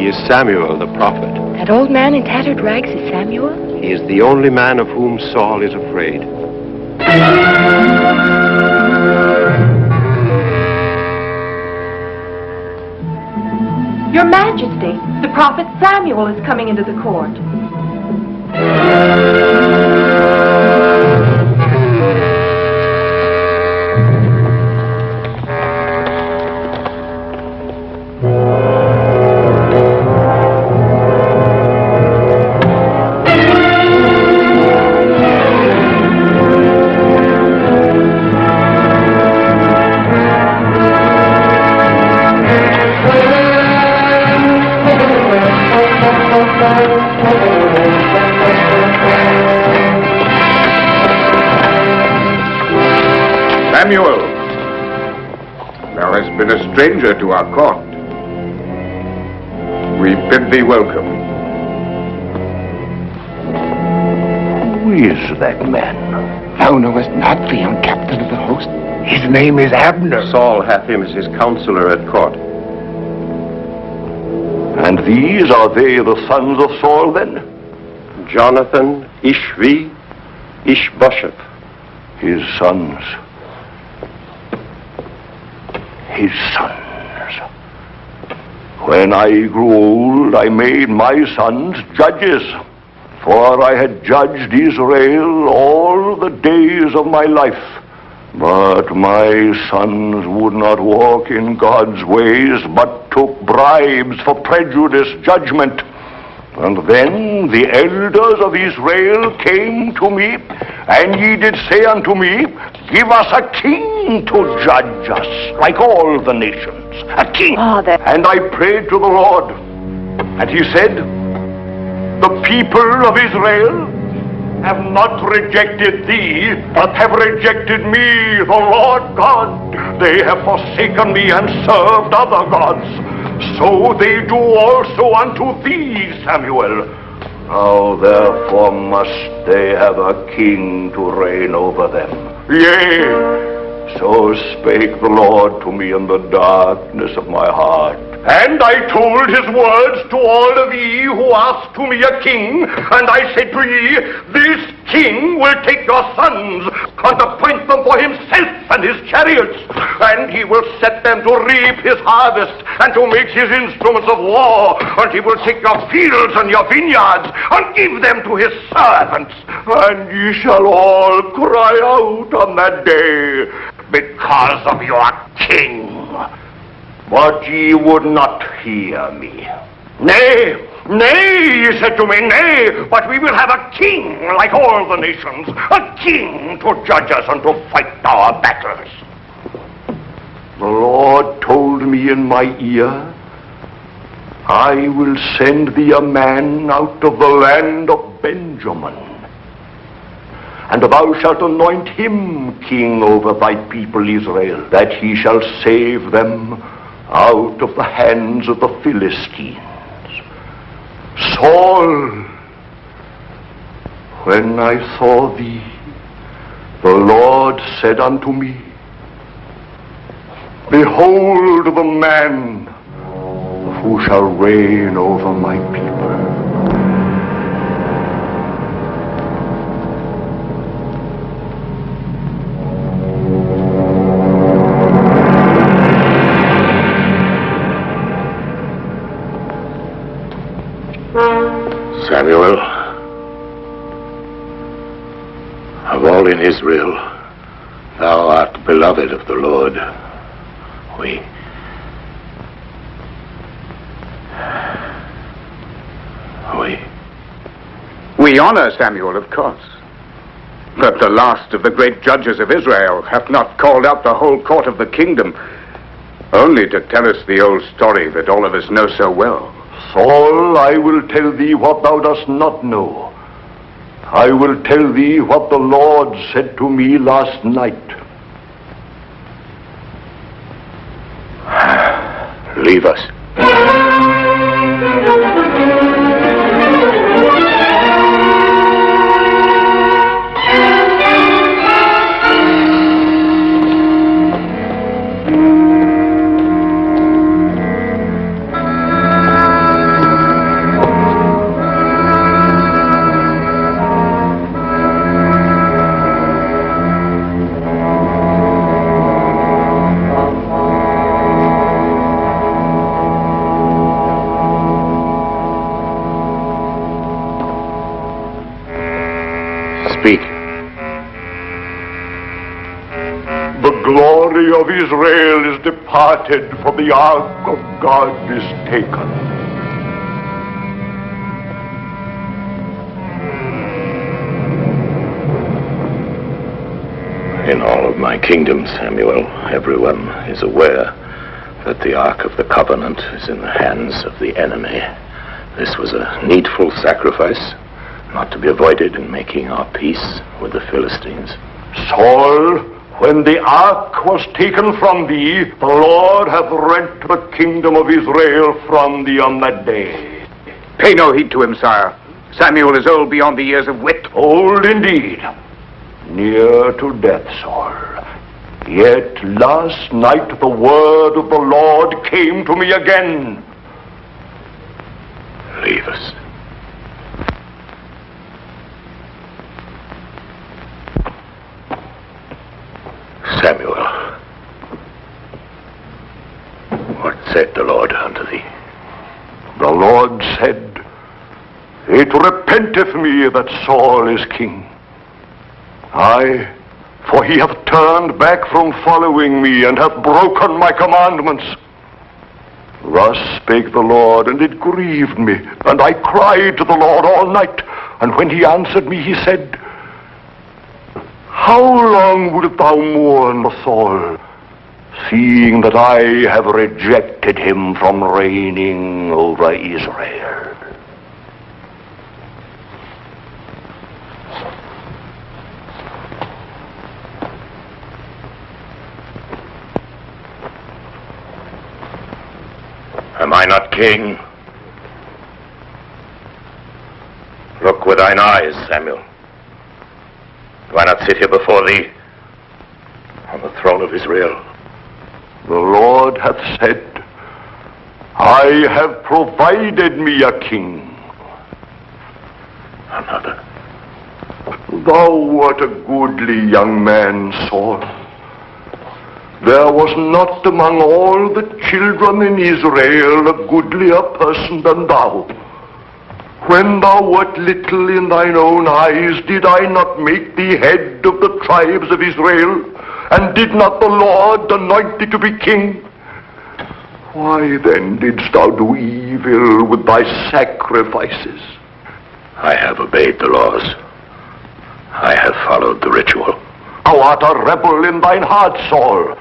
He is Samuel, the prophet. That old man in tattered rags is Samuel? He is the only man of whom Saul is afraid. Your Majesty, the prophet Samuel is coming into the court. Samuel, thou hast been a stranger to our court. We bid thee welcome. Who is that man? Thou knowest not the young captain of the host. His name is Abner. Saul hath him as his counselor at court. And these are they the sons of Saul then? Jonathan, Ishvi, Ishbosheth. His sons. His sons. When I grew old, I made my sons judges, for I had judged Israel all the days of my life. But my sons would not walk in God's ways, but took bribes for prejudiced judgment. And then the elders of Israel came to me, and ye did say unto me, Give us a king to judge us, like all the nations, a king. And I prayed to the Lord, and he said, The people of Israel have not rejected thee, but have rejected me, the Lord God. They have forsaken me and served other gods. So they do also unto thee, Samuel. Now therefore must they have a king to reign over them. Yea, so spake the Lord to me in the darkness of my heart. And I told his words to all of ye who asked to me a king, and I said to ye, This king will take your sons, and appoint them for himself and his chariots, and he will set them to reap his harvest, and to make his instruments of war, and he will take your fields and your vineyards, and give them to his servants. And ye shall all cry out on that day, because of your king. But ye would not hear me. Nay, ye said to me, Nay, but we will have a king like all the nations, a king to judge us and to fight our battles. The Lord told me in my ear, I will send thee a man out of the land of Benjamin, and thou shalt anoint him king over thy people Israel, that he shall save them out of the hands of the Philistines. Saul, when I saw thee, the Lord said unto me, Behold the man who shall reign over my people. Samuel, of all in Israel, thou art beloved of the Lord. We honor Samuel, of course. But the last of the great judges of Israel hath not called out the whole court of the kingdom, only to tell us the old story that all of us know so well. Saul, I will tell thee what thou dost not know. I will tell thee what the Lord said to me last night. Leave us. Speak. The glory of Israel is departed, for the ark of God is taken. In all of my kingdom, Samuel, everyone is aware that the Ark of the Covenant is in the hands of the enemy. This was a needful sacrifice, not to be avoided in making our peace with the Philistines. Saul, when the ark was taken from thee, the Lord hath rent the kingdom of Israel from thee on that day. Pay no heed to him, sire. Samuel is old beyond the years of wit. Old indeed, near to death, Saul. Yet last night the word of the Lord came to me again. Leave us. Samuel, what said the Lord unto thee? The Lord said, It repenteth me that Saul is king. Aye, for he hath turned back from following me, and hath broken my commandments. Thus spake the Lord, and it grieved me, and I cried to the Lord all night. And when he answered me, he said, How long wilt thou mourn for Saul, seeing that I have rejected him from reigning over Israel? Am I not king? Look with thine eyes, Samuel. Do I not sit here before thee on the throne of Israel? The Lord hath said, I have provided me a king. Another. Thou wert a goodly young man, Saul. There was not among all the children in Israel a goodlier person than thou. When thou wert little in thine own eyes, did I not make thee head of the tribes of Israel? And did not the Lord anoint thee to be king? Why then didst thou do evil with thy sacrifices? I have obeyed the laws. I have followed the ritual. Thou art a rebel in thine heart, Saul.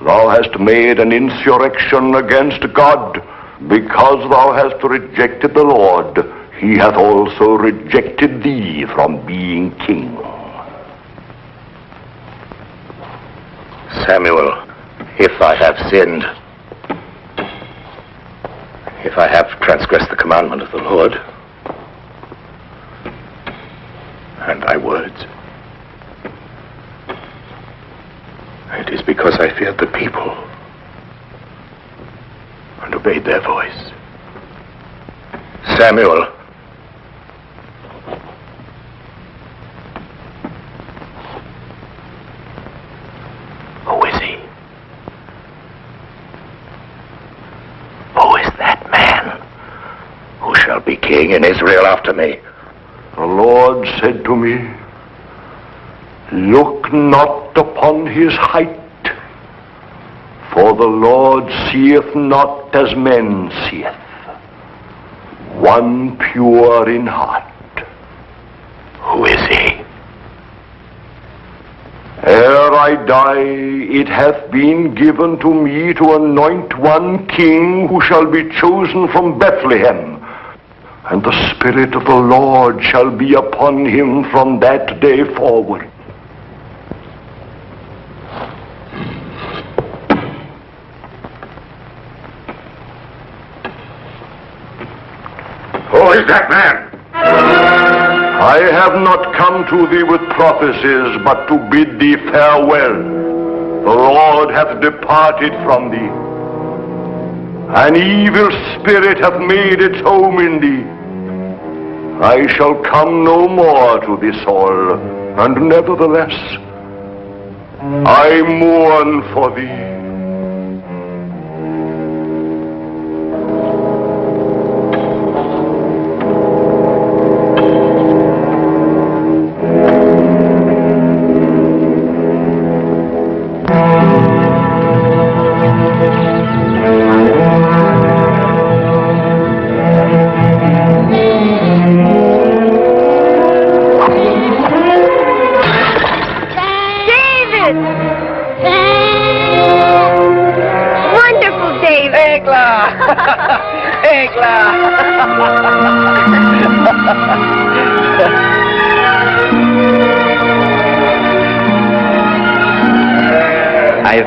Thou hast made an insurrection against God. Because thou hast rejected the Lord, he hath also rejected thee from being king. Samuel, if I have sinned, if I have transgressed the commandment of the Lord, and thy words, it is because I feared the people and obeyed their voice. Samuel, who is he? Who is that man who shall be king in Israel after me? The Lord said to me, Look not upon his height, for the Lord seeth not as men seeth. One pure in heart. Who is he? Ere I die, it hath been given to me to anoint one king who shall be chosen from Bethlehem. And the Spirit of the Lord shall be upon him from that day forward. Who is that man? I have not come to thee with prophecies, but to bid thee farewell. The Lord hath departed from thee. An evil spirit hath made its home in thee. I shall come no more to thee, Saul, and nevertheless, I mourn for thee.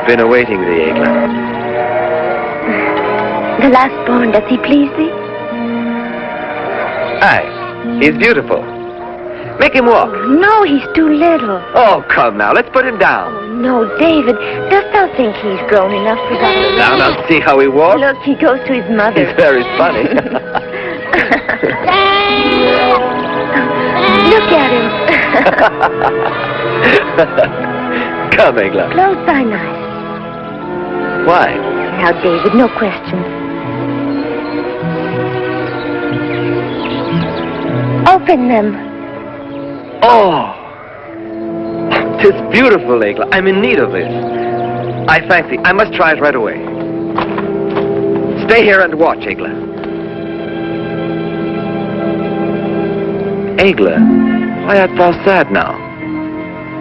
been awaiting thee, Egla. The last born, does he please thee? Aye, he's beautiful. Make him walk. No, he's too little. Oh, come now, let's put him down. Oh, no, David. Dost thou think he's grown enough for that? Now, see how he walks? Look, he goes to his mother. He's very funny. Look at him. Come, Egla. Close thine eyes. Why? Now, David, no questions. Open them. Oh! 'Tis beautiful, Egla. I'm in need of this. I thank thee. I must try it right away. Stay here and watch, Egla. Egla, why art thou sad now?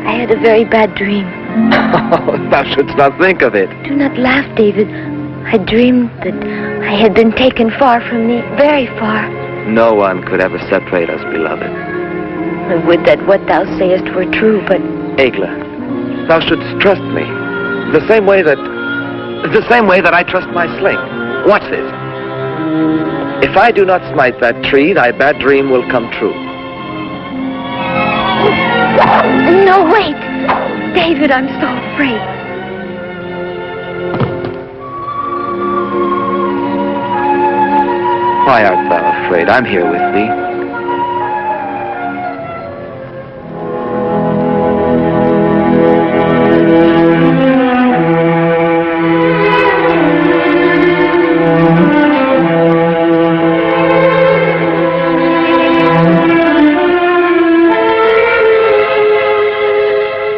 I had a very bad dream. Oh, thou shouldst not think of it. Do not laugh, David. I dreamed that I had been taken far from thee, very far. No one could ever separate us, beloved. I would that what thou sayest were true, but... Egla, thou shouldst trust me. The same way that I trust my sling. Watch this. If I do not smite that tree, thy bad dream will come true. No, wait! David, I'm so afraid. Why art thou afraid? I'm here with thee.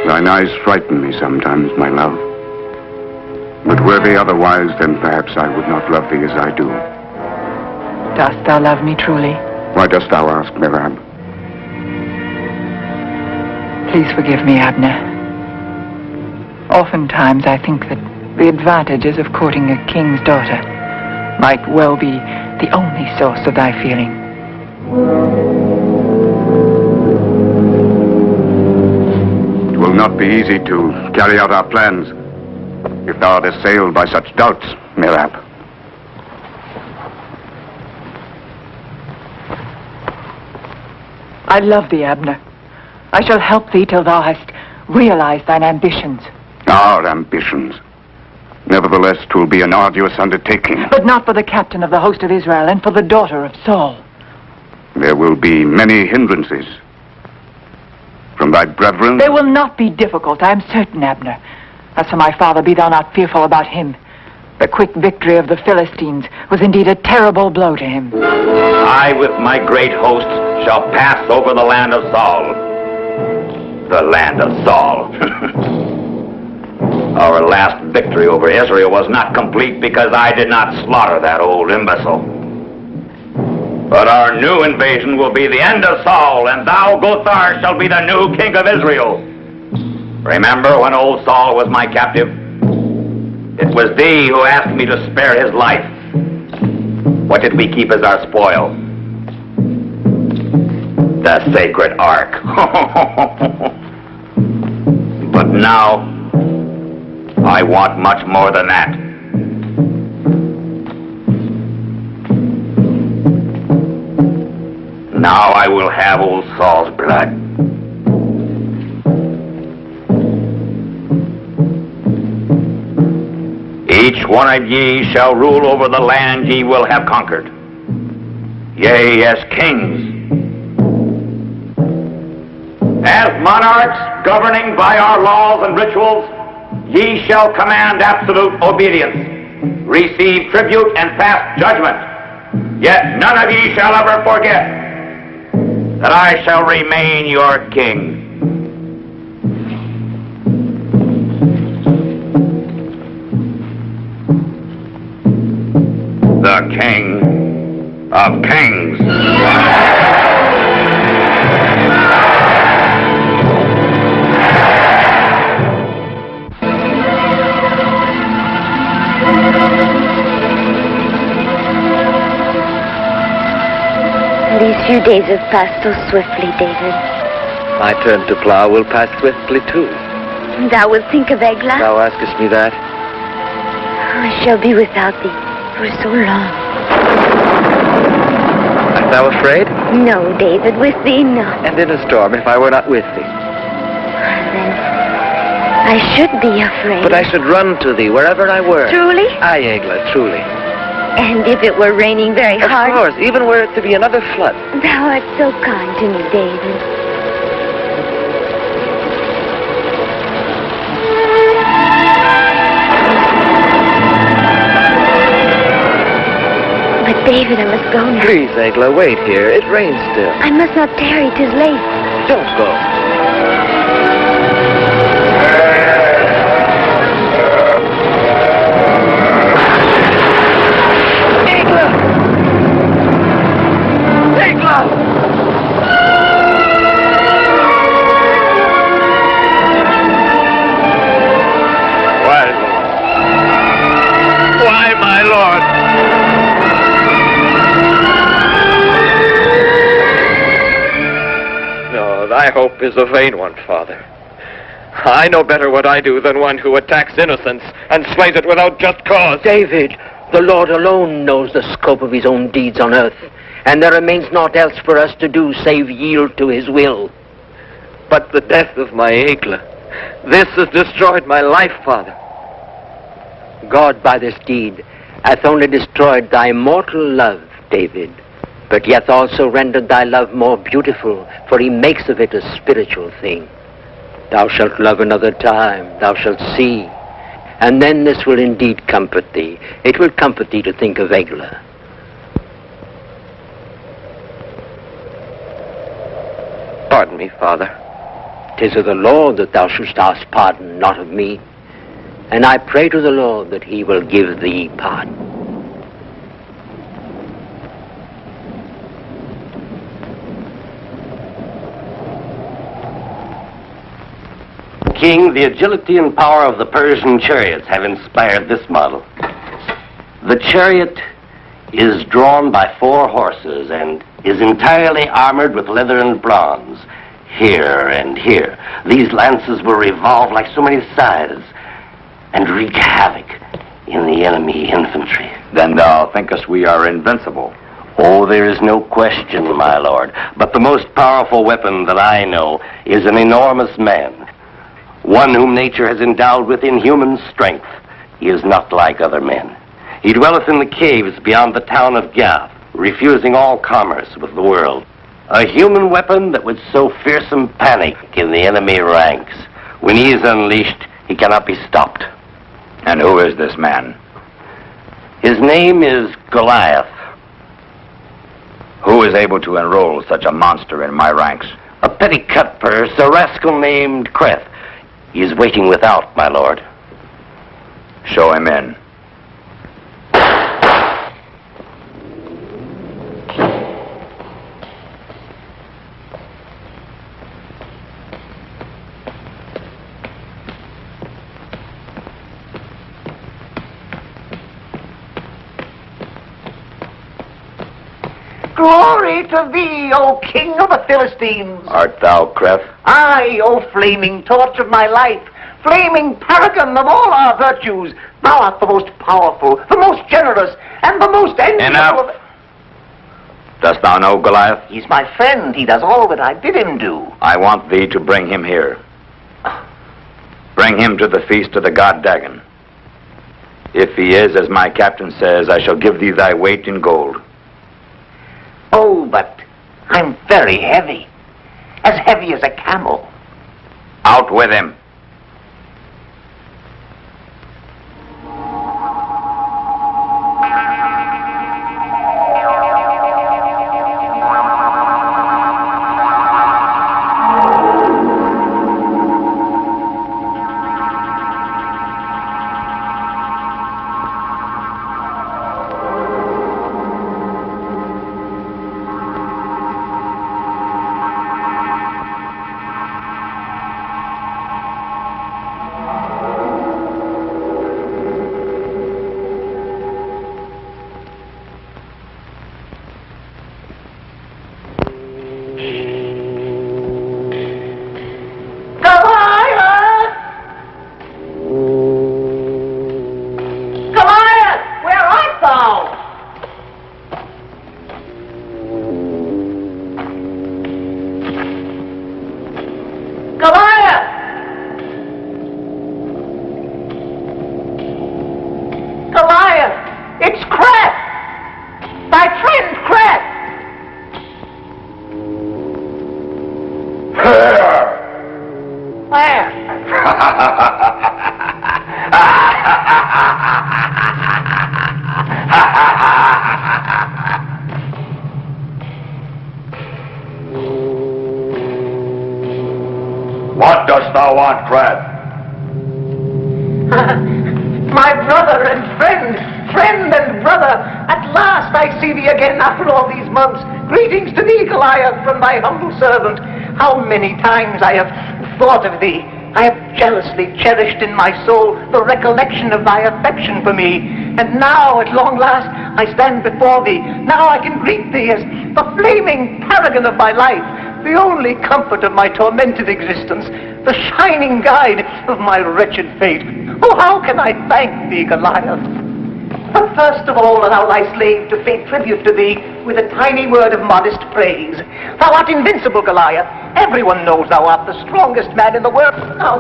Thine eyes frighten me sometimes, my love. But were they otherwise, then perhaps I would not love thee as I do. Dost thou love me truly? Why dost thou ask, Merab? Please forgive me, Abner. Oftentimes I think that the advantages of courting a king's daughter might well be the only source of thy feeling. It will not be easy to carry out our plans if thou art assailed by such doubts, Merab. I love thee, Abner. I shall help thee till thou hast realized thine ambitions. Our ambitions. Nevertheless, 'twill be an arduous undertaking. But not for the captain of the host of Israel and for the daughter of Saul. There will be many hindrances. From thy brethren... They will not be difficult, I am certain, Abner. As for my father, be thou not fearful about him. The quick victory of the Philistines was indeed a terrible blow to him. I, with my great host, shall pass over the land of Saul. The land of Saul. Our last victory over Israel was not complete because I did not slaughter that old imbecile. But our new invasion will be the end of Saul, and thou, Gothar, shall be the new king of Israel. Remember when old Saul was my captive? It was thee who asked me to spare his life. What did we keep as our spoil? The sacred ark. But now, I want much more than that. Now I will have old Saul's blood. Each one of ye shall rule over the land ye will have conquered. Yea, as kings. As monarchs governing by our laws and rituals, ye shall command absolute obedience, receive tribute and pass judgment. Yet none of ye shall ever forget that I shall remain your king. The King of Kings. These few days have passed so swiftly, David. My turn to plow will pass swiftly, too. Thou wilt think of Egla? Thou askest me that? I shall be without thee for so long. Art thou afraid? No, David, with thee, no. And in a storm, if I were not with thee? Then I should be afraid. But I should run to thee wherever I were. Truly? Aye, Egla, truly. And if it were raining very hard? Of course, even were it to be another flood. Thou art so kind to me, David. But David, I must go now. Please, Egla, wait here. It rains still. I must not tarry. 'Tis late. Don't go. Why, my lord? No, thy hope is a vain one, Father. I know better what I do than one who attacks innocence and slays it without just cause. David, the Lord alone knows the scope of his own deeds on earth, and there remains naught else for us to do save yield to his will. But the death of my Egla, this has destroyed my life, Father. God by this deed hath only destroyed thy mortal love, David, but yet also rendered thy love more beautiful, for he makes of it a spiritual thing. Thou shalt love another time, thou shalt see, and then this will indeed comfort thee. It will comfort thee to think of Egla. Pardon me, Father. 'Tis of the Lord that thou shouldst ask pardon, not of me. And I pray to the Lord that he will give thee pardon. King, the agility and power of the Persian chariots have inspired this model. The chariot is drawn by 4 horses and is entirely armored with leather and bronze. Here and here, these lances will revolve like so many scythes and wreak havoc in the enemy infantry. Then thou thinkest we are invincible? Oh, there is no question, my lord. But the most powerful weapon that I know is an enormous man, one whom nature has endowed with inhuman strength. He is not like other men. He dwelleth in the caves beyond the town of Gath, refusing all commerce with the world. A human weapon that would sow fearsome panic in the enemy ranks. When he is unleashed, he cannot be stopped. And who is this man? His name is Goliath. Who is able to enroll such a monster in my ranks? A petty cutpurse, a rascal named Creth. He is waiting without, my lord. Show him in. Glory to thee, O King of the Philistines! Art thou Creth? Aye, O flaming torch of my life, flaming paragon of all our virtues, thou art the most powerful, the most generous, and the most enviable. Enough. Dost thou know Goliath? He's my friend. He does all that I bid him do. I want thee to bring him here. Bring him to the feast of the god Dagon. If he is, as my captain says, I shall give thee thy weight in gold. Oh, but I'm very heavy. As heavy as a camel. Out with him. What dost thou want, Crab? My brother and friend and brother, at last I see thee again after all these months. Greetings to thee, Goliath, from thy humble servant. How many times I have thought of thee. I have jealously cherished in my soul the recollection of thy affection for me. And now, at long last, I stand before thee. Now I can greet thee as the flaming paragon of my life, the only comfort of my tormented existence, the shining guide of my wretched fate. Oh, how can I thank thee, Goliath? But first of all, allow thy slave to pay tribute to thee with a tiny word of modest praise. Thou art invincible, Goliath. Everyone knows thou art the strongest man in the world. No,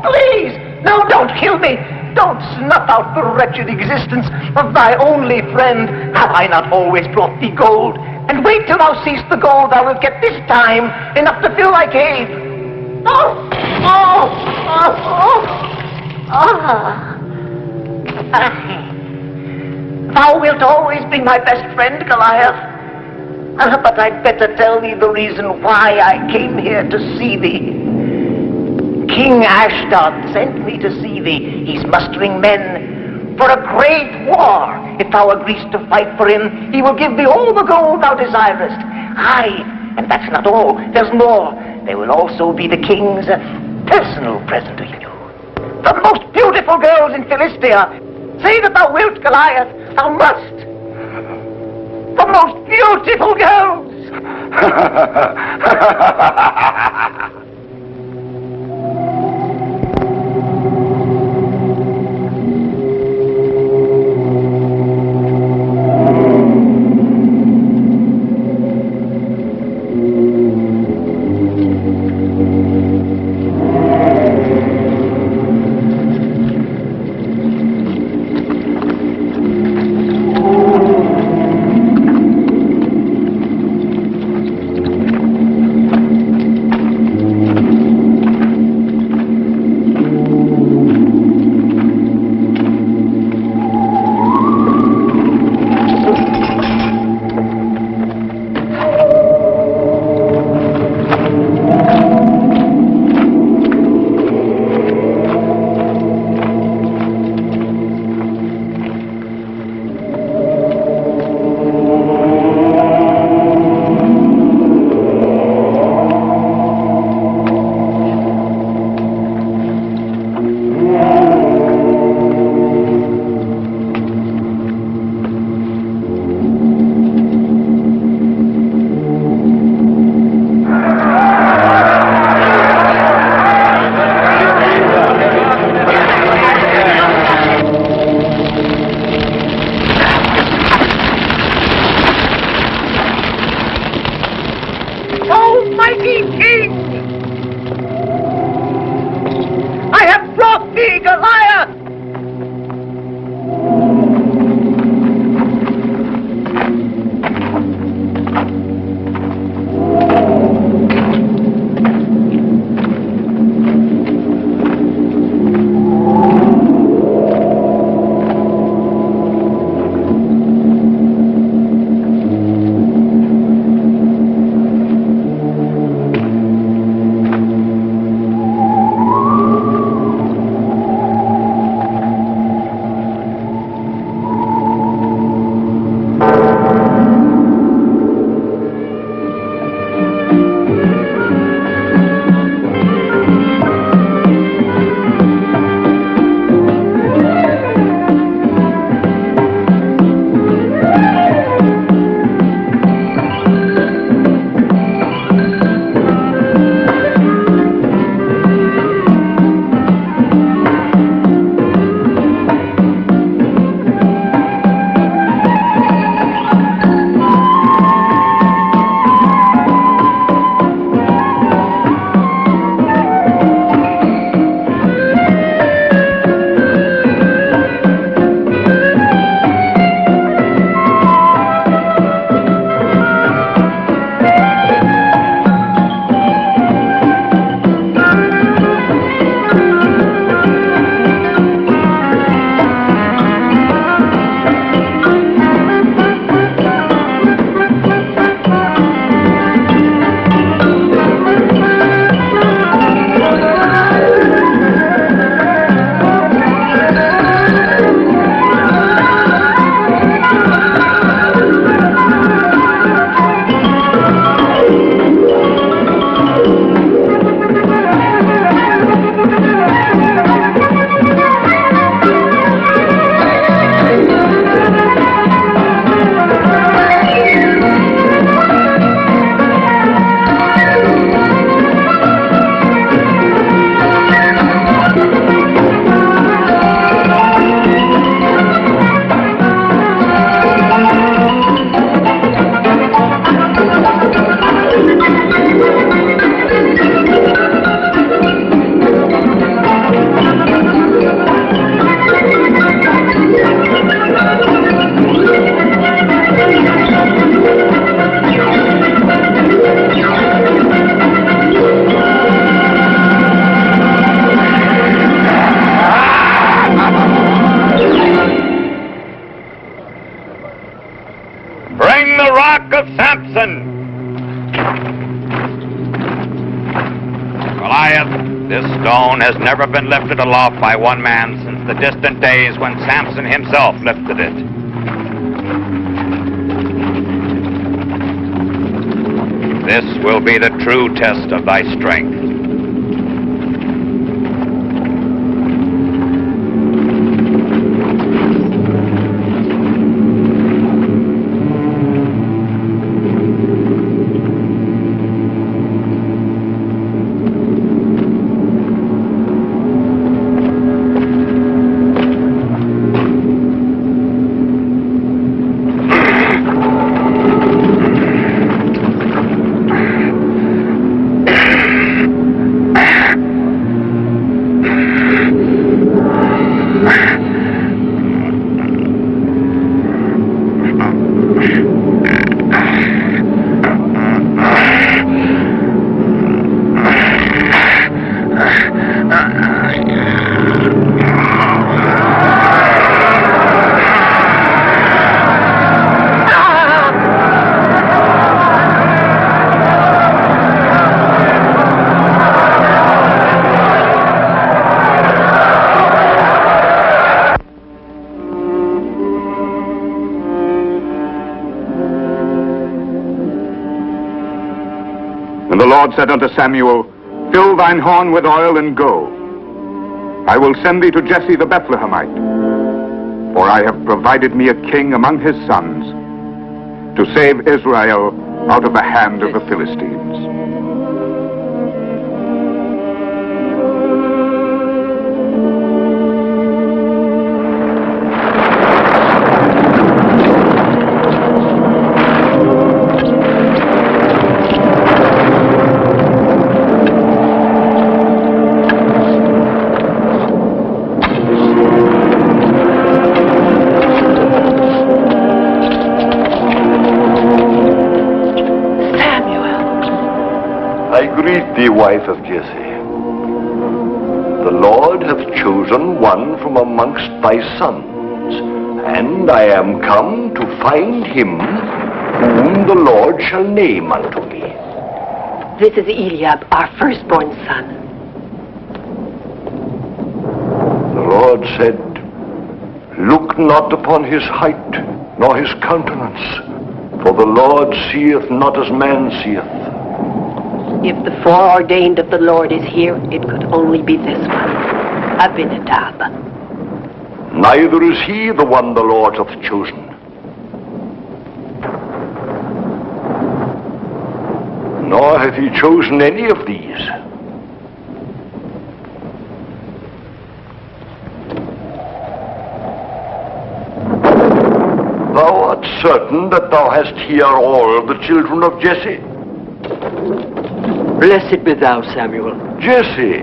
please, no, don't kill me. Don't snuff out the wretched existence of thy only friend. Have I not always brought thee gold? And wait till thou seest the gold, thou wilt get this time enough to fill thy cave. Thou wilt always be my best friend, Goliath. But I'd better tell thee the reason why I came here to see thee. King Ashdod sent me to see thee. He's mustering men for a great war. If thou agreest to fight for him, he will give thee all the gold thou desirest. Aye, and that's not all. There's more. There will also be the king's personal present to you. The most beautiful girls in Philistia. Say that thou wilt, Goliath. Thou must. The most beautiful girls. ark of Samson. Goliath, this stone has never been lifted aloft by one man since the distant days when Samson himself lifted it. This will be the true test of thy strength. And the Lord said unto Samuel, Fill thine horn with oil, and go. I will send thee to Jesse the Bethlehemite, for I have provided me a king among his sons, to save Israel out of the hand of the Philistines. The wife of Jesse. The Lord hath chosen one from amongst thy sons, and I am come to find him whom the Lord shall name unto me. This is Eliab, our firstborn son. The Lord said, Look not upon his height, nor his countenance, for the Lord seeth not as man seeth. If the foreordained of the Lord is here, it could only be this one, Abinadab. Neither is he the one the Lord hath chosen. Nor hath he chosen any of these. Thou art certain that thou hast here all the children of Jesse? Blessed be thou, Samuel. Jesse,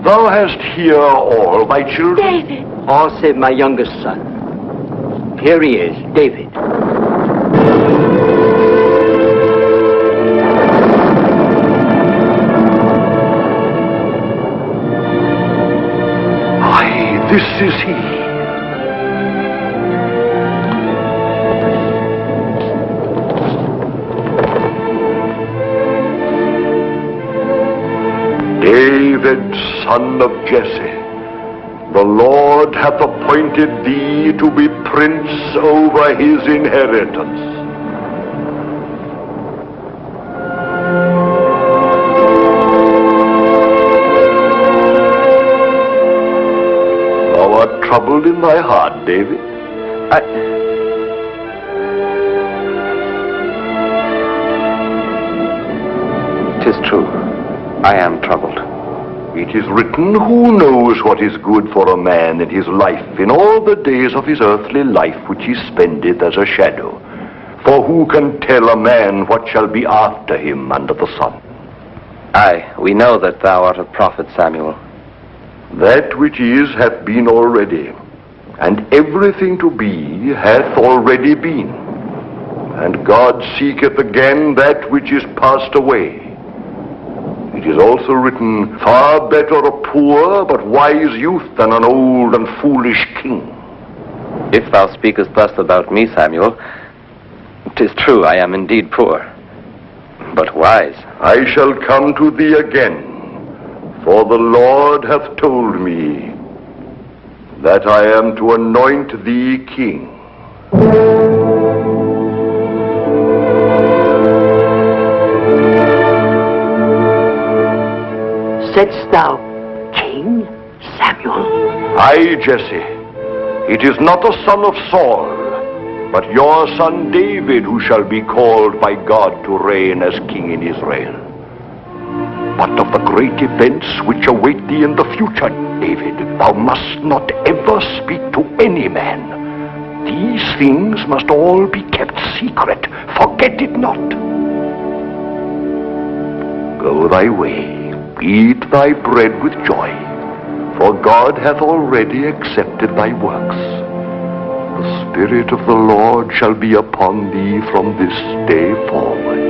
thou hast here all thy children? David. All save my youngest son. Here he is, David. Aye, this is he. David, son of Jesse, the Lord hath appointed thee to be prince over his inheritance. Thou art troubled in thy heart, David. 'Tis true. I am troubled. It is written, Who knows what is good for a man in his life, in all the days of his earthly life which he spendeth as a shadow? For who can tell a man what shall be after him under the sun? Aye, we know that thou art a prophet, Samuel. That which is hath been already, and everything to be hath already been. And God seeketh again that which is passed away. It is also written, Far better a poor but wise youth than an old and foolish king. If thou speakest thus about me, Samuel, 'Tis true, I am indeed poor, but wise. I shall come to thee again, for the Lord hath told me that I am to anoint thee king. Saidst thou king, Samuel? Aye, Jesse. It is not the son of Saul, but your son David who shall be called by God to reign as king in Israel. But of the great events which await thee in the future, David, thou must not ever speak to any man. These things must all be kept secret. Forget it not. Go thy way. Eat thy bread with joy, for God hath already accepted thy works. The Spirit of the Lord shall be upon thee from this day forward.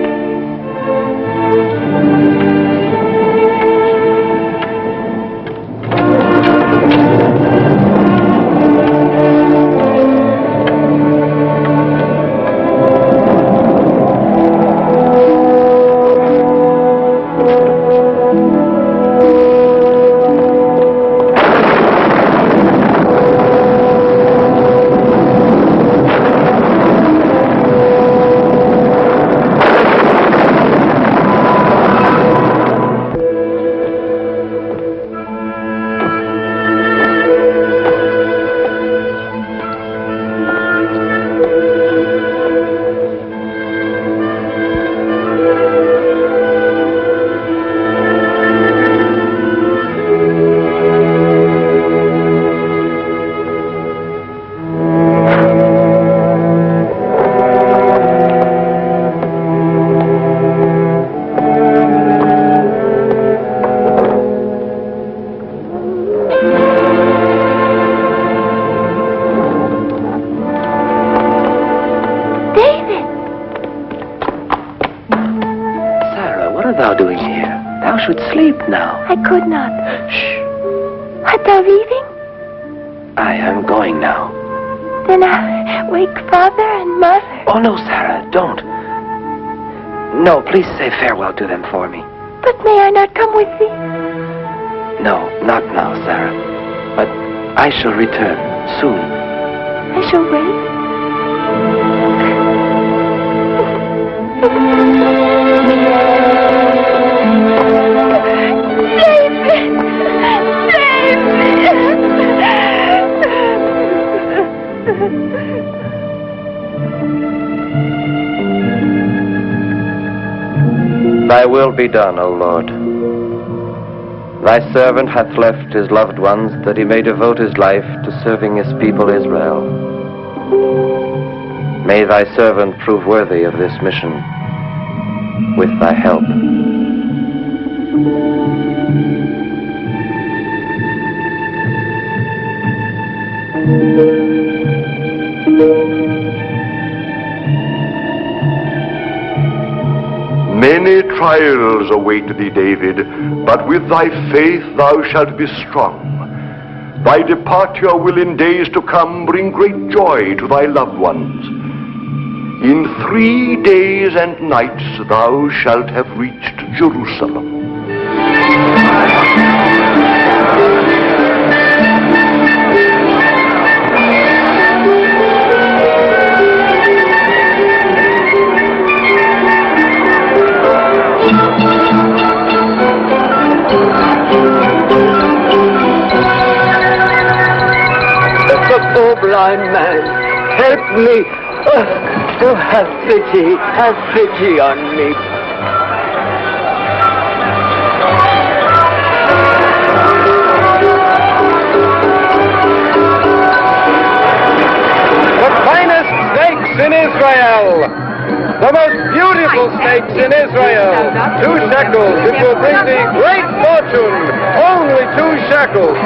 I could not. Shh. Art thou leaving? I am going now. Then I'll wake father and mother. Oh, no, Sarah, don't. No, please say farewell to them for me. But may I not come with thee? No, not now, Sarah. But I shall return soon. I shall wait. Thy will be done, O Lord. Thy servant hath left his loved ones that he may devote his life to serving his people Israel. May thy servant prove worthy of this mission with thy help. Many trials await thee, David, but with thy faith thou shalt be strong. Thy departure will in days to come bring great joy to thy loved ones. In 3 days and nights thou shalt have reached Jerusalem. Oh, blind man, help me. Oh, have pity on me. The finest steaks in Israel. The most beautiful steaks in Israel. 2 shekels. It will bring thee great fortune. Only 2 shekels.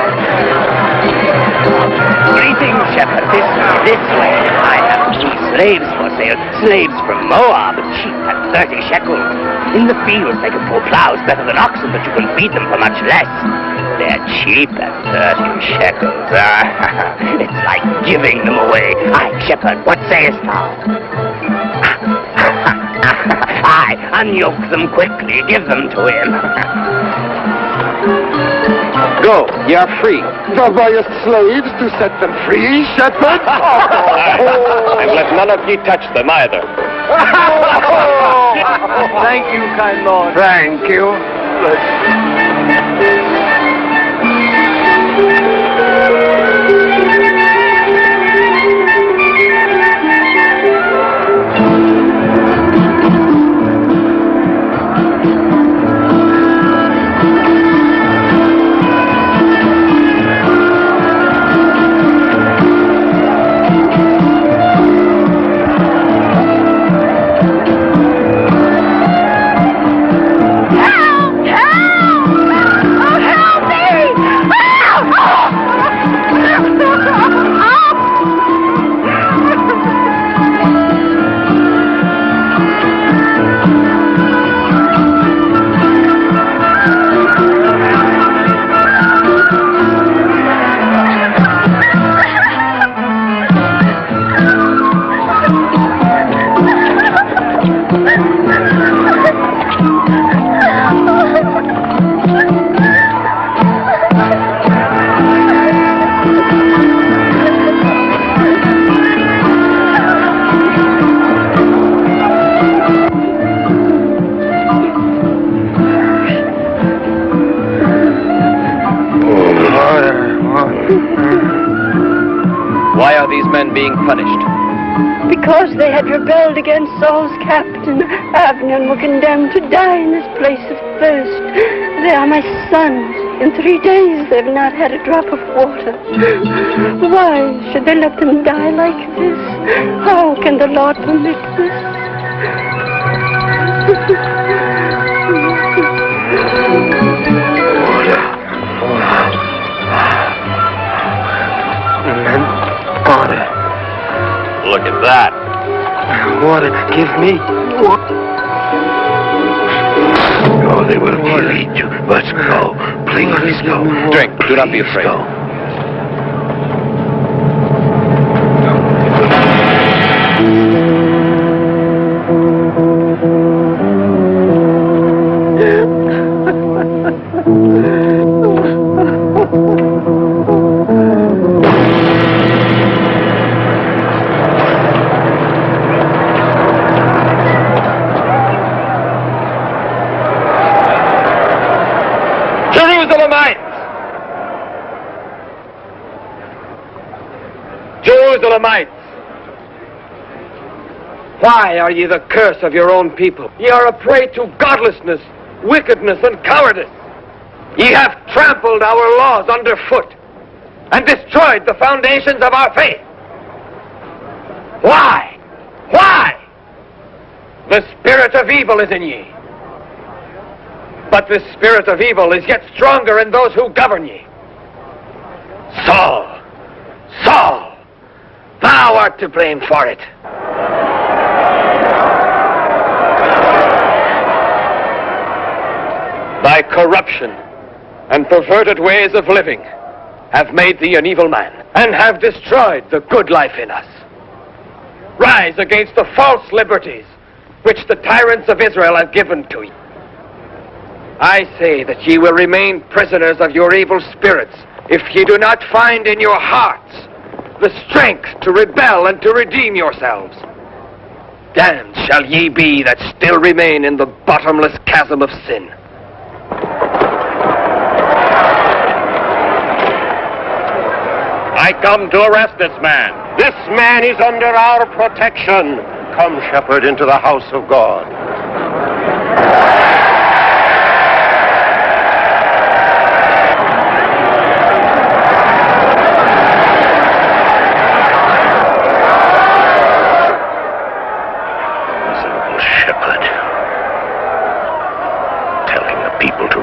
Greetings, shepherd. This way. I have 2 slaves for sale. Slaves from Moab, cheap at 30 shekels. In the fields, they can pull plows better than oxen, but you can feed them for much less. They're cheap at 30 shekels. It's like giving them away. Aye, shepherd, what sayest thou? Unyoke them quickly. Give them to him. Go, ye are free. Thou buyest slaves to set them free, shepherd? And let none of ye touch them either. Thank you, kind lord. Thank you. Why are these men being punished? Because they had rebelled against Saul's captain, Abner, and were condemned to die in this place of thirst. They are my sons. In 3 days they have not had a drop of water. Why should they let them die like this? How can the Lord permit this? Water. Look at that. Water. Give me water. Oh, they will kill you. Let's go. Please go. Drink. Do not be afraid. Go. Jerusalemites! Why are ye the curse of your own people? Ye are a prey to godlessness, wickedness, and cowardice. Ye have trampled our laws underfoot and destroyed the foundations of our faith. Why? Why? The spirit of evil is in ye. But the spirit of evil is yet stronger in those who govern ye. Saul! Saul! Thou art to blame for it. Thy corruption and perverted ways of living have made thee an evil man and have destroyed the good life in us. Rise against the false liberties which the tyrants of Israel have given to you. I say that ye will remain prisoners of your evil spirits if ye do not find in your hearts the strength to rebel and to redeem yourselves. Damned shall ye be that still remain in the bottomless chasm of sin. I come to arrest this man. This man is under our protection. Come, shepherd, into the house of God.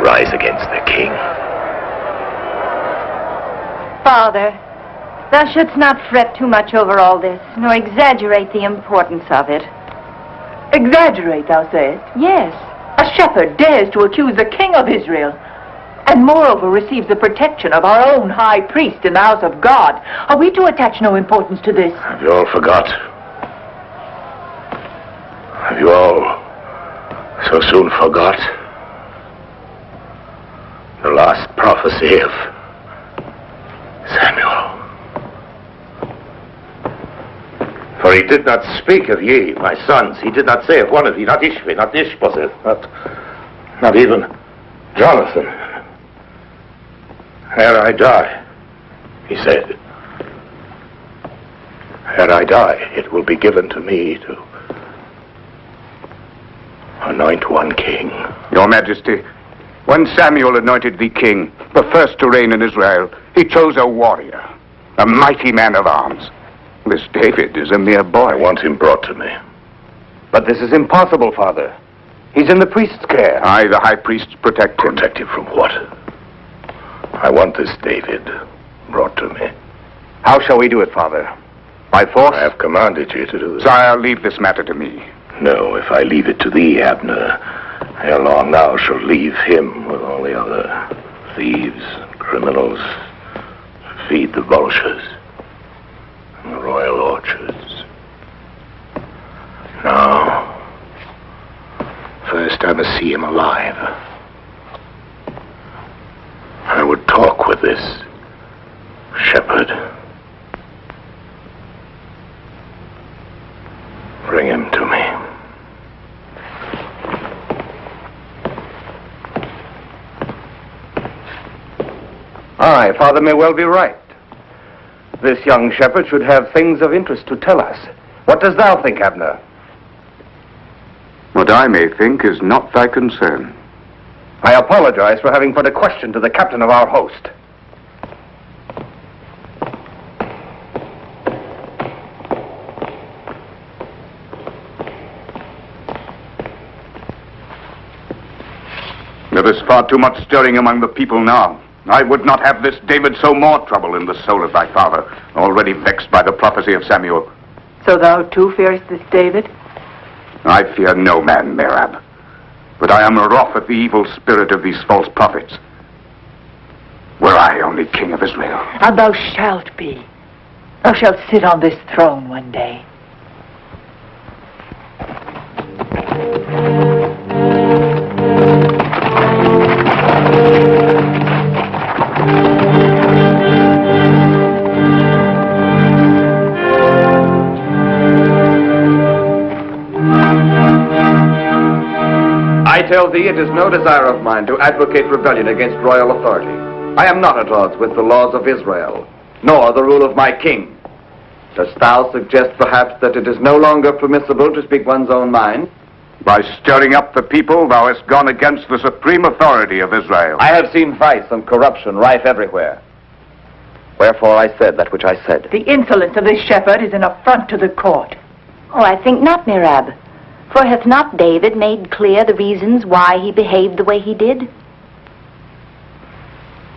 Rise against their king. Father, thou shouldst not fret too much over all this, nor exaggerate the importance of it. Exaggerate, thou sayest? Yes. A shepherd dares to accuse the king of Israel, and moreover receives the protection of our own high priest in the house of God. Are we to attach no importance to this? Have you all forgot? Have you all So soon forgot the last prophecy of Samuel. For he did not speak of ye, my sons. He did not say of one of ye, not Ishvi, not Ishbosheth, not even Jonathan. Ere I die, he said, ere I die, it will be given to me to anoint one king. Your Majesty, when Samuel anointed thee king, the first to reign in Israel, he chose a warrior, a mighty man of arms. This David is a mere boy. I want him brought to me. But this is impossible, Father. He's in the priest's care. I, the high priest, protect him. Protect him from what? I want this David brought to me. How shall we do it, Father? By force? I have commanded you to do this. Sire, leave this matter to me. No, if I leave it to thee, Abner, ere long thou shalt leave him with all the other thieves and criminals to feed the vultures in the royal orchards. Now, first I must see him alive. I would talk with this shepherd. Bring him to me. Aye, Father may well be right. This young shepherd should have things of interest to tell us. What dost thou think, Abner? What I may think is not thy concern. I apologize for having put a question to the captain of our host. There is far too much stirring among the people now. I would not have this David sow more trouble in the soul of thy father, already vexed by the prophecy of Samuel. So thou too fearest this David? I fear no man, Merab. But I am wroth at the evil spirit of these false prophets. Were I only king of Israel. And thou shalt be. Thou shalt sit on this throne one day. I tell thee, it is no desire of mine to advocate rebellion against royal authority. I am not at odds with the laws of Israel, nor the rule of my king. Dost thou suggest, perhaps, that it is no longer permissible to speak one's own mind? By stirring up the people, thou hast gone against the supreme authority of Israel. I have seen vice and corruption rife everywhere. Wherefore I said that which I said. The insolence of this shepherd is an affront to the court. Oh, I think not, Merab. For hath not David made clear the reasons why he behaved the way he did?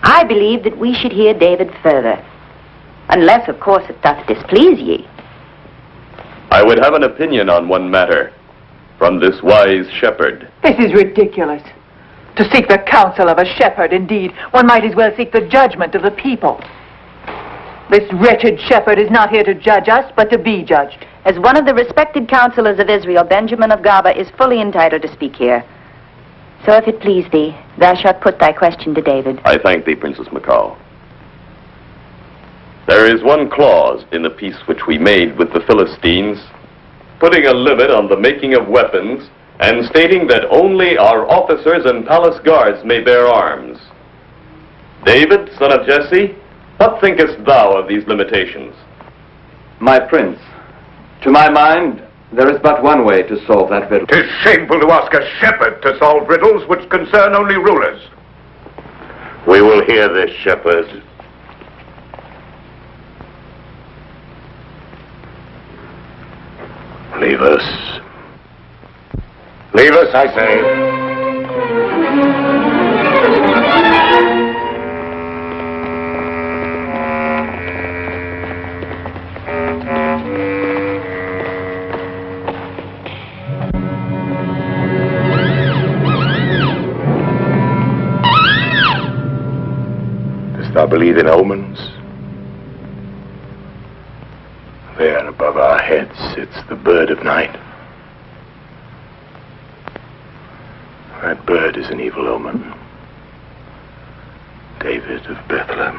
I believe that we should hear David further. Unless, of course, it doth displease ye. I would have an opinion on one matter from this wise shepherd. This is ridiculous. To seek the counsel of a shepherd, indeed, one might as well seek the judgment of the people. This wretched shepherd is not here to judge us, but to be judged. As one of the respected counselors of Israel, Benjamin of Gaba is fully entitled to speak here. So if it please thee, thou shalt put thy question to David. I thank thee, Princess Michal. There is one clause in the peace which we made with the Philistines, putting a limit on the making of weapons and stating that only our officers and palace guards may bear arms. David, son of Jesse, what thinkest thou of these limitations? My prince, to my mind, there is but one way to solve that riddle. 'Tis shameful to ask a shepherd to solve riddles which concern only rulers. We will hear this shepherd. Leave us. Leave us, I say. Dost thou believe in omens? There above our heads sits the bird of night. That bird is an evil omen. David of Bethlehem.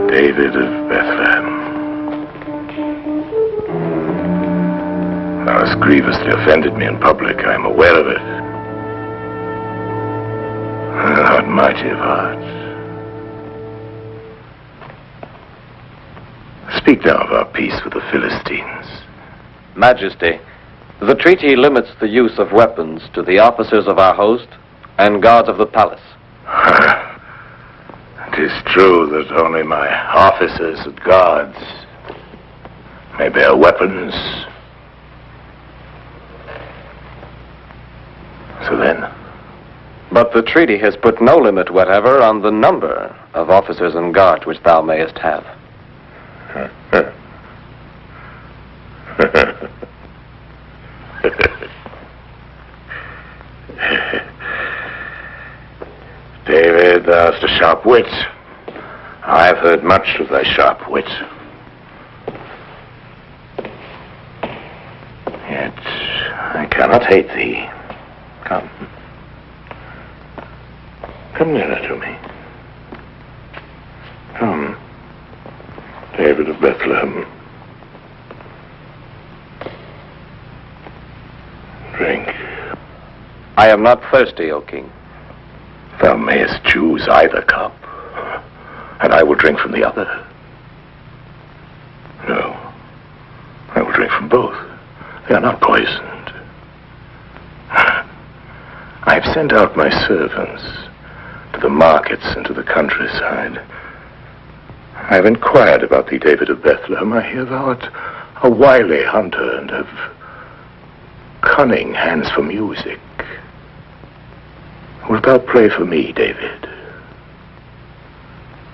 David of Bethlehem. Thou hast grievously offended me in public. I am aware of it. Thou art mighty of heart. Speak now of our peace with the Philistines. Majesty, the treaty limits the use of weapons to the officers of our host and guards of the palace. It is true that only my officers and guards may bear weapons. So then? But the treaty has put no limit whatever on the number of officers and guards which thou mayest have. David, thou hast a sharp wit. I have heard much of thy sharp wit. Yet I cannot hate thee. Come. Come nearer to me. Come, David of Bethlehem. Drink. I am not thirsty, O king. Thou mayest choose either cup, and I will drink from the other. No, I will drink from both. They are not poisoned. I have sent out my servants to the markets and to the countryside. I have inquired about thee, David of Bethlehem. I hear thou art a wily hunter and have cunning hands for music. Wilt thou play for me, David?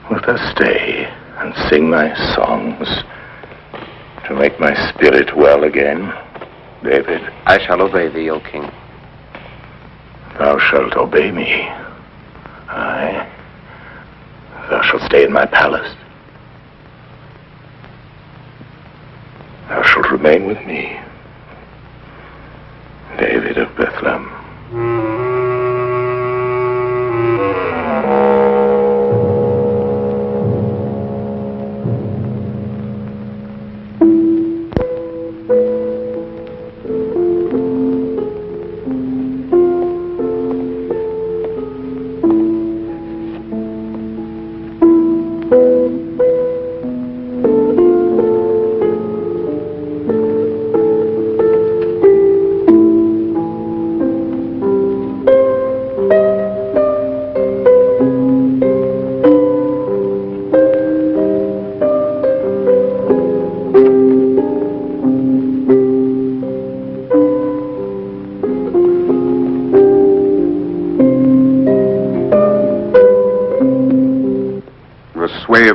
Wilt thou stay and sing thy songs to make my spirit well again, David? I shall obey thee, O king. Thou shalt obey me. Aye. Thou shalt stay in my palace. Thou shalt remain with me, David of Bethlehem.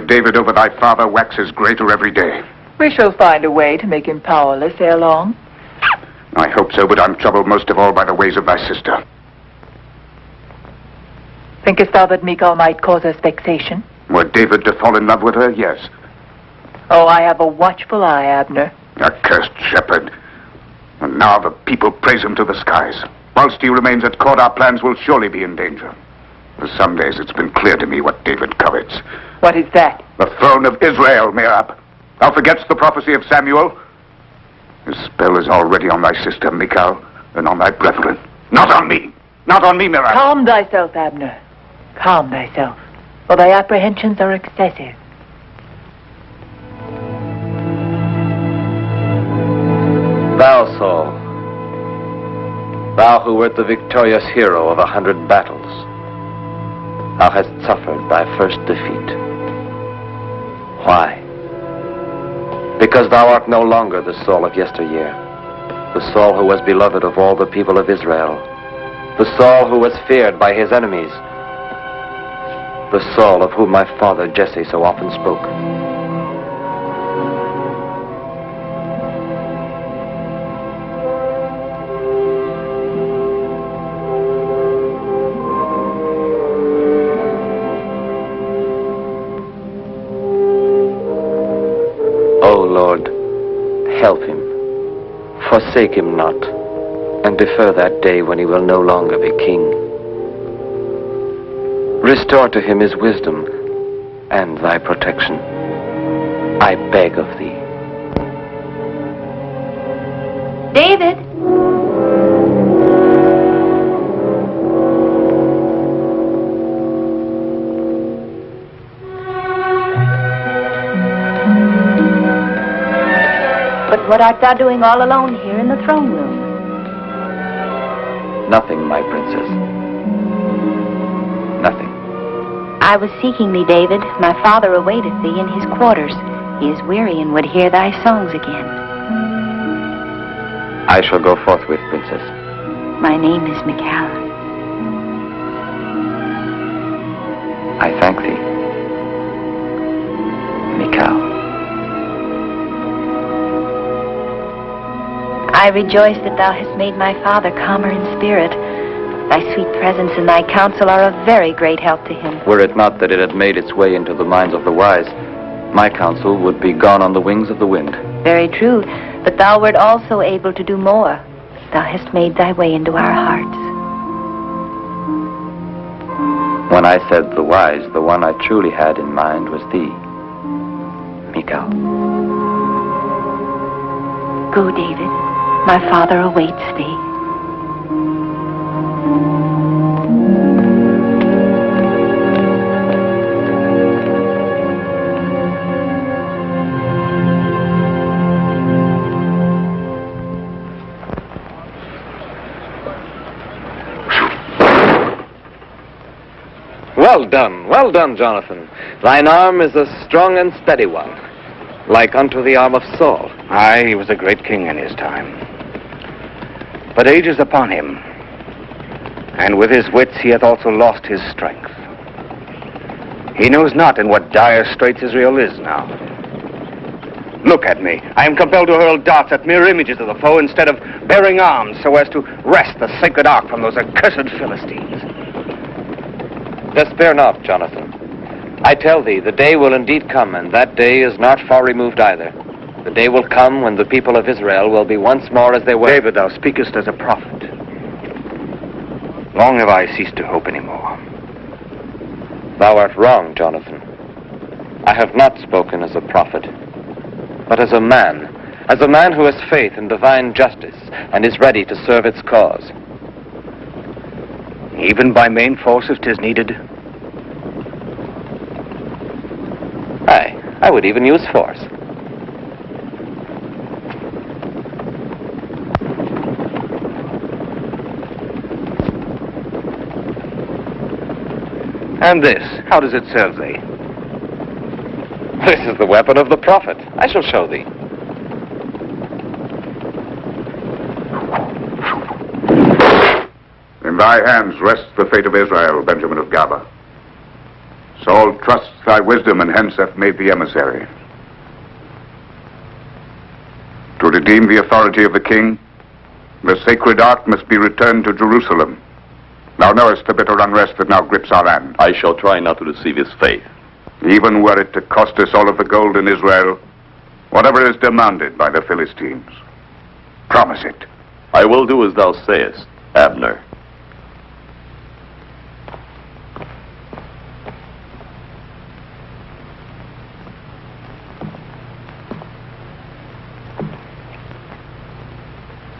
David over thy father waxes greater every day. We shall find a way to make him powerless ere long. I hope so, but I'm troubled most of all by the ways of thy sister. Thinkest thou that Michal might cause us vexation? Were David to fall in love with her, yes. Oh, I have a watchful eye, Abner. Accursed shepherd. And now the people praise him to the skies. Whilst he remains at court, our plans will surely be in danger. For some days it's been clear to me what David covets. What is that? The throne of Israel, Merab. Thou forgetst the prophecy of Samuel? His spell is already on thy sister, Michal, and on thy brethren. Not on me! Not on me, Merab! Calm thyself, Abner. Calm thyself, for thy apprehensions are excessive. Thou, Saul, thou who wert the victorious hero of 100 battles, thou hast suffered thy first defeat. Why? Because thou art no longer the Saul of yesteryear, the Saul who was beloved of all the people of Israel, the Saul who was feared by his enemies, the Saul of whom my father Jesse so often spoke. Lord, help him, forsake him not, and defer that day when he will no longer be king. Restore to him his wisdom and thy protection, I beg of thee. David! But what art thou doing all alone here in the throne room? Nothing, my princess. Nothing. I was seeking thee, David. My father awaiteth thee in his quarters. He is weary and would hear thy songs again. I shall go forthwith, princess. My name is Michal. I thank thee, Michal. I rejoice that thou hast made my father calmer in spirit. Thy sweet presence and thy counsel are a very great help to him. Were it not that it had made its way into the minds of the wise, my counsel would be gone on the wings of the wind. Very true, but thou wert also able to do more. Thou hast made thy way into our hearts. When I said the wise, the one I truly had in mind was thee, Michal. Go, David. My father awaits thee. Well done, Jonathan. Thine arm is a strong and steady one, like unto the arm of Saul. Aye, he was a great king in his time. But age is upon him, and with his wits he hath also lost his strength. He knows not in what dire straits Israel is now. Look at me. I am compelled to hurl darts at mere images of the foe instead of bearing arms so as to wrest the sacred ark from those accursed Philistines. Despair not, Jonathan. I tell thee, the day will indeed come, and that day is not far removed either. The day will come when the people of Israel will be once more as they were. David, thou speakest as a prophet. Long have I ceased to hope any more. Thou art wrong, Jonathan. I have not spoken as a prophet, but as a man who has faith in divine justice and is ready to serve its cause. Even by main force if 'tis needed? Aye, I would even use force. And this, how does it serve thee? This is the weapon of the prophet. I shall show thee. In thy hands rests the fate of Israel, Benjamin of Gaba. Saul trusts thy wisdom, and hence hath made thee emissary. To redeem the authority of the king, the sacred ark must be returned to Jerusalem. Thou knowest the bitter unrest that now grips our land. I shall try not to deceive his faith. Even were it to cost us all of the gold in Israel, whatever is demanded by the Philistines. Promise it. I will do as thou sayest, Abner.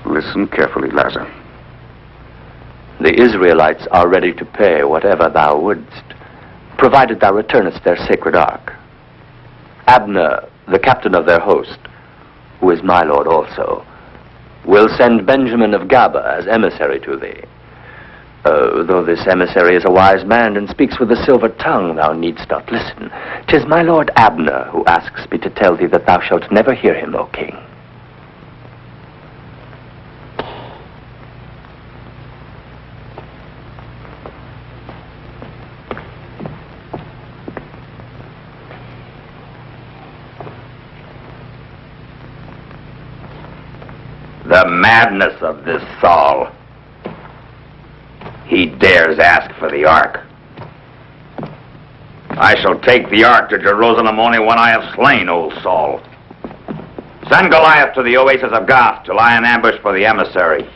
Listen carefully, Lazar. The Israelites are ready to pay whatever thou wouldst, provided thou returnest their sacred ark. Abner, the captain of their host, who is my lord also, will send Benjamin of Gaba as emissary to thee. Though this emissary is a wise man and speaks with a silver tongue, thou needst not listen. 'Tis my lord Abner who asks me to tell thee that thou shalt never hear him, O king. The madness of this Saul. He dares ask for the ark. I shall take the ark to Jerusalem only when I have slain old Saul. Send Goliath to the oasis of Gath to lie in ambush for the emissary.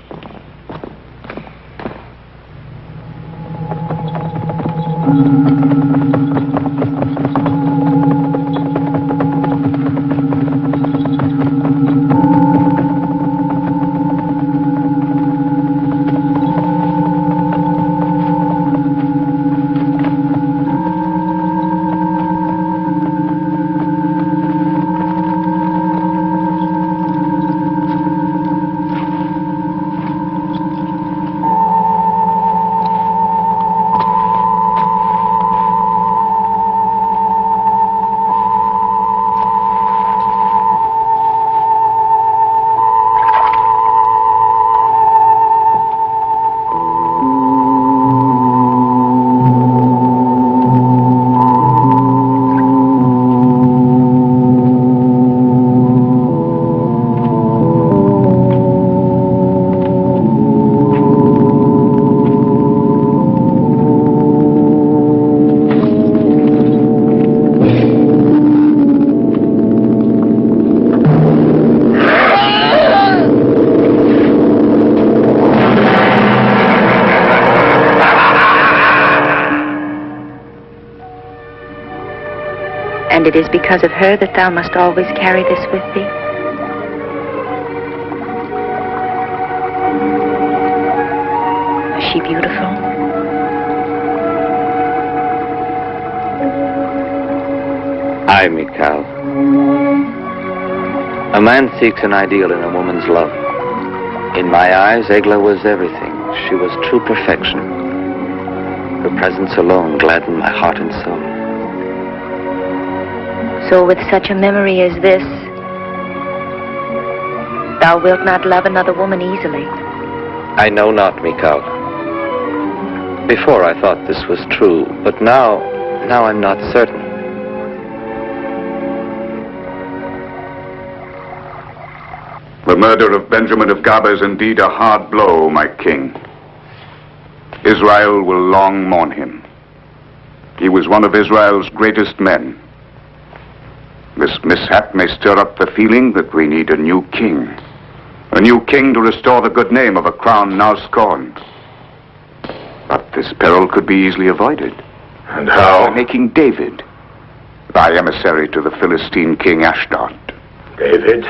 And it is because of her that thou must always carry this with thee? Is she beautiful? Aye, Michal. A man seeks an ideal in a woman's love. In my eyes, Egla was everything. She was true perfection. Her presence alone gladdened my heart and soul. So with such a memory as this, thou wilt not love another woman easily. I know not, Michal. Before I thought this was true, but now I'm not certain. The murder of Benjamin of Gaba is indeed a hard blow, my king. Israel will long mourn him. He was one of Israel's greatest men. This mishap may stir up the feeling that we need a new king. A new king to restore the good name of a crown now scorned. But this peril could be easily avoided. And how? By making David thy emissary to the Philistine king Ashdod. David?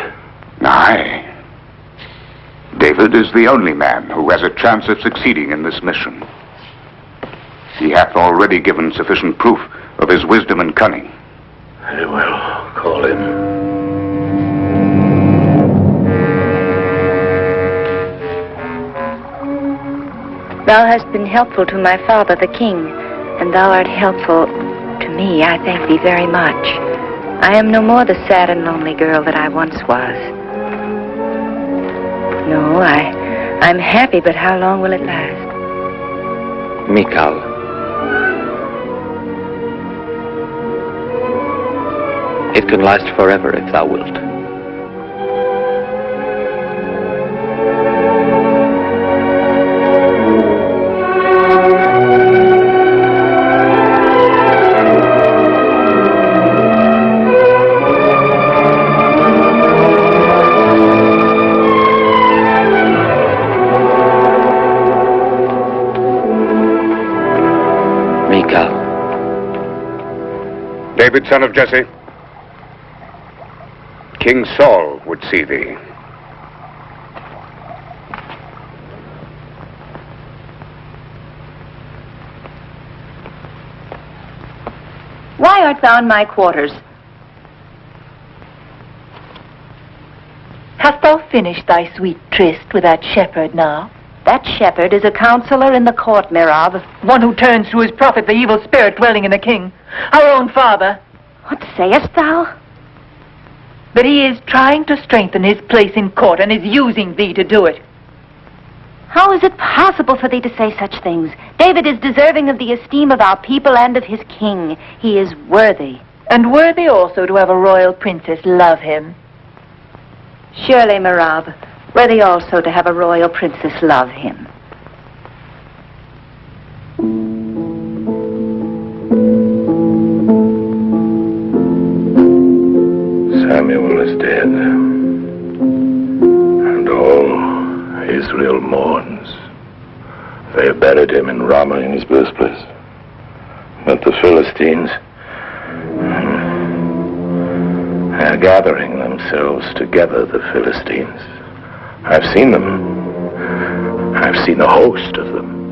Aye. David is the only man who has a chance of succeeding in this mission. He hath already given sufficient proof of his wisdom and cunning. Very well, call him. Thou hast been helpful to my father, the king, and thou art helpful to me. I thank thee very much. I am no more the sad and lonely girl that I once was. No, I'm happy, but how long will it last? Michal. It can last forever if thou wilt. Michal. David, son of Jesse. King Saul would see thee. Why art thou in my quarters? Hast thou finished thy sweet tryst with that shepherd now? That shepherd is a counselor in the court, Merab. One who turns to his prophet the evil spirit dwelling in the king, our own father. What sayest thou? That he is trying to strengthen his place in court and is using thee to do it. How is it possible for thee to say such things? David is deserving of the esteem of our people and of his king. He is worthy. And worthy also to have a royal princess love him. Surely, Merab, worthy also to have a royal princess love him. Samuel is dead. Israel mourns. They buried him in Ramah in his birthplace. But the Philistines, they're gathering themselves together, the Philistines. I've seen them. I've seen a host of them.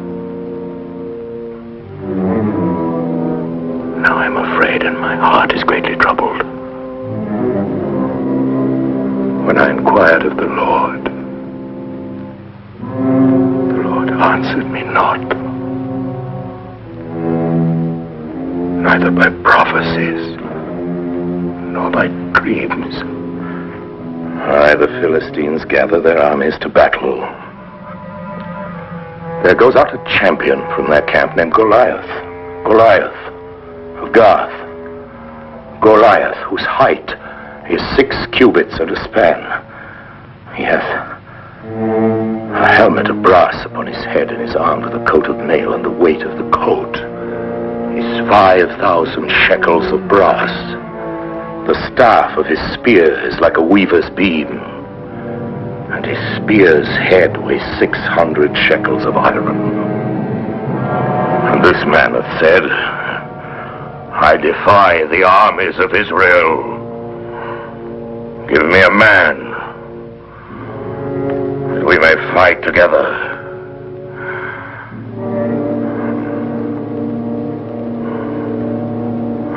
Now I'm afraid and my heart is greatly troubled. When I inquired of the Lord answered me not, neither by prophecies nor by dreams. Aye, the Philistines gather their armies to battle. There goes out a champion from their camp named Goliath of Gath. Goliath, whose height is 6 cubits and a span. He hath a helmet of brass upon his head, and is armed with a coat of mail, and the weight of the coat is 5,000 shekels of brass. The staff of his spear is like a weaver's beam, and his spear's head weighs 600 shekels of iron. And this man hath said, I defy the armies of Israel. Give me a man, that we may fight together.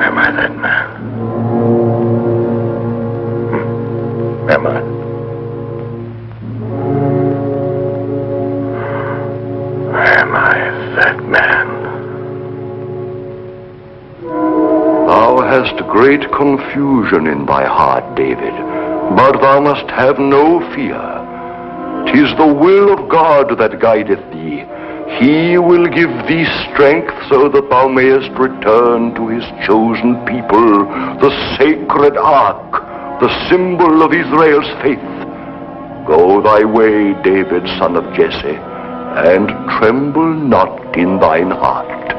Am I that man? Am I? Am I that man? Thou hast great confusion in thy heart, David, but thou must have no fear. 'Tis the will of God that guideth thee. He will give thee strength so that thou mayest return to his chosen people, the sacred ark, the symbol of Israel's faith. Go thy way, David, son of Jesse, and tremble not in thine heart.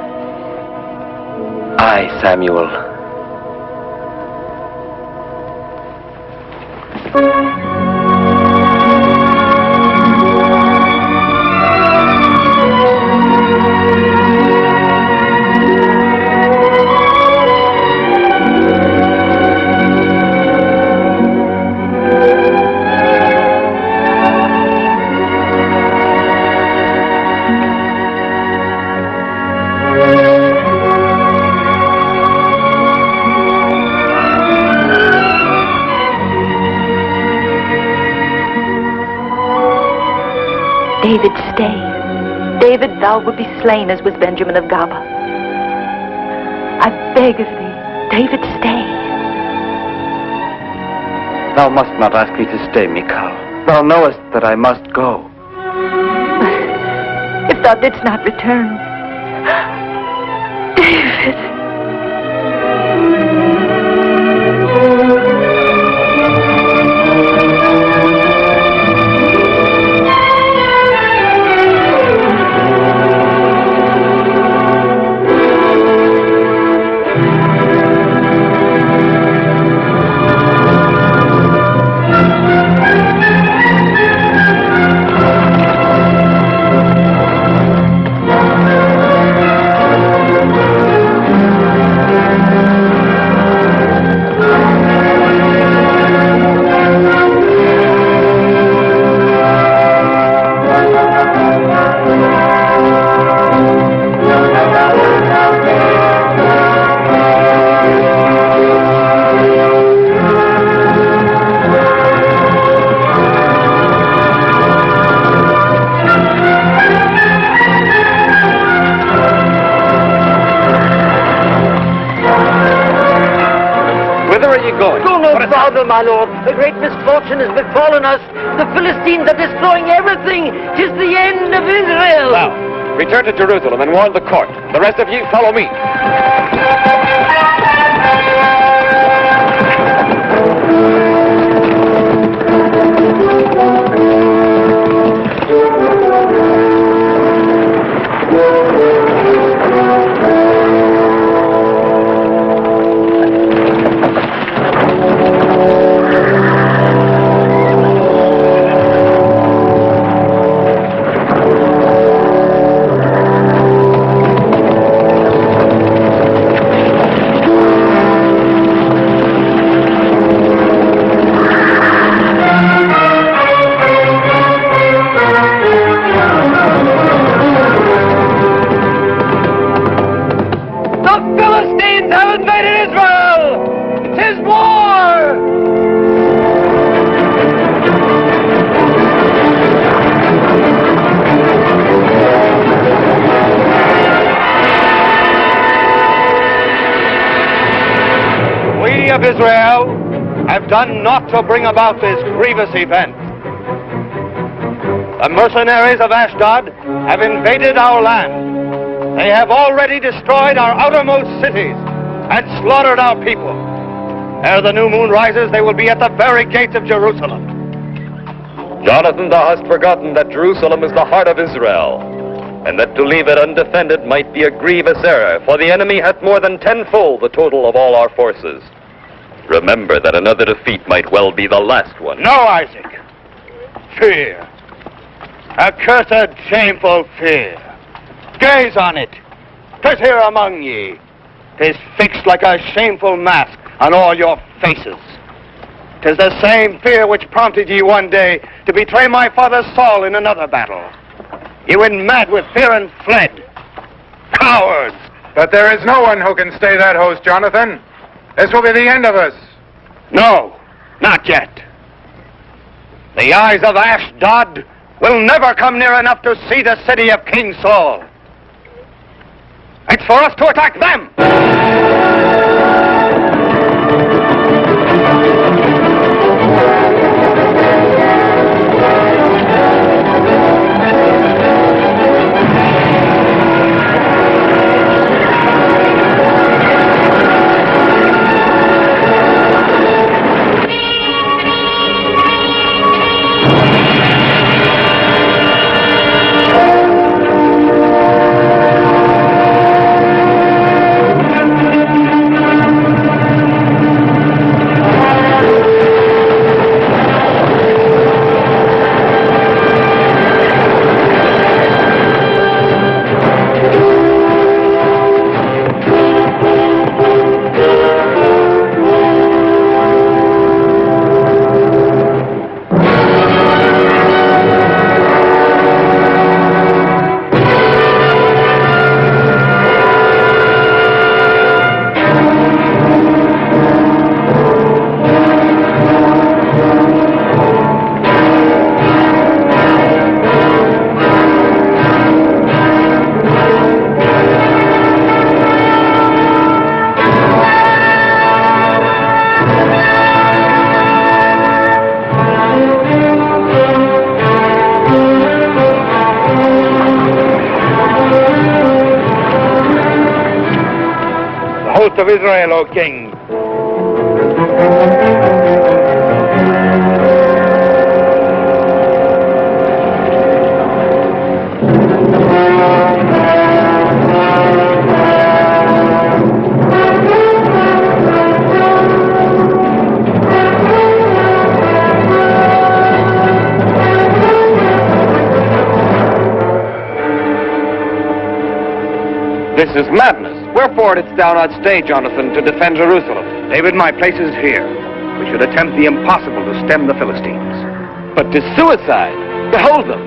Aye, Samuel. David, stay. David, thou wilt be slain as was Benjamin of Gaba. I beg of thee, David, stay. Thou must not ask me to stay, Michal. Thou knowest that I must go. If thou didst not return, David. My lord, a great misfortune has befallen us. The Philistines are destroying everything. 'Tis the end of Israel. Now, return to Jerusalem and warn the court. The rest of you follow me. Israel have done naught to bring about this grievous event. The mercenaries of Ashdod have invaded our land. They have already destroyed our outermost cities and slaughtered our people. Ere the new moon rises, they will be at the very gates of Jerusalem. Jonathan, thou hast forgotten that Jerusalem is the heart of Israel, and that to leave it undefended might be a grievous error, for the enemy hath more than tenfold the total of all our forces. Remember that another defeat might well be the last one. No, Isaac. Fear. Accursed, shameful fear. Gaze on it. 'Tis here among ye. 'Tis fixed like a shameful mask on all your faces. 'Tis the same fear which prompted ye one day to betray my father Saul in another battle. Ye went mad with fear and fled. Cowards! But there is no one who can stay that host, Jonathan. This will be the end of us. No, not yet. The eyes of Ashdod will never come near enough to see the city of King Saul. It's for us to attack them! Of Israel, O king. This is madness. Wherefore didst thou not stay, Jonathan, to defend Jerusalem? David, my place is here. We should attempt the impossible to stem the Philistines. But 'tis suicide. Behold them.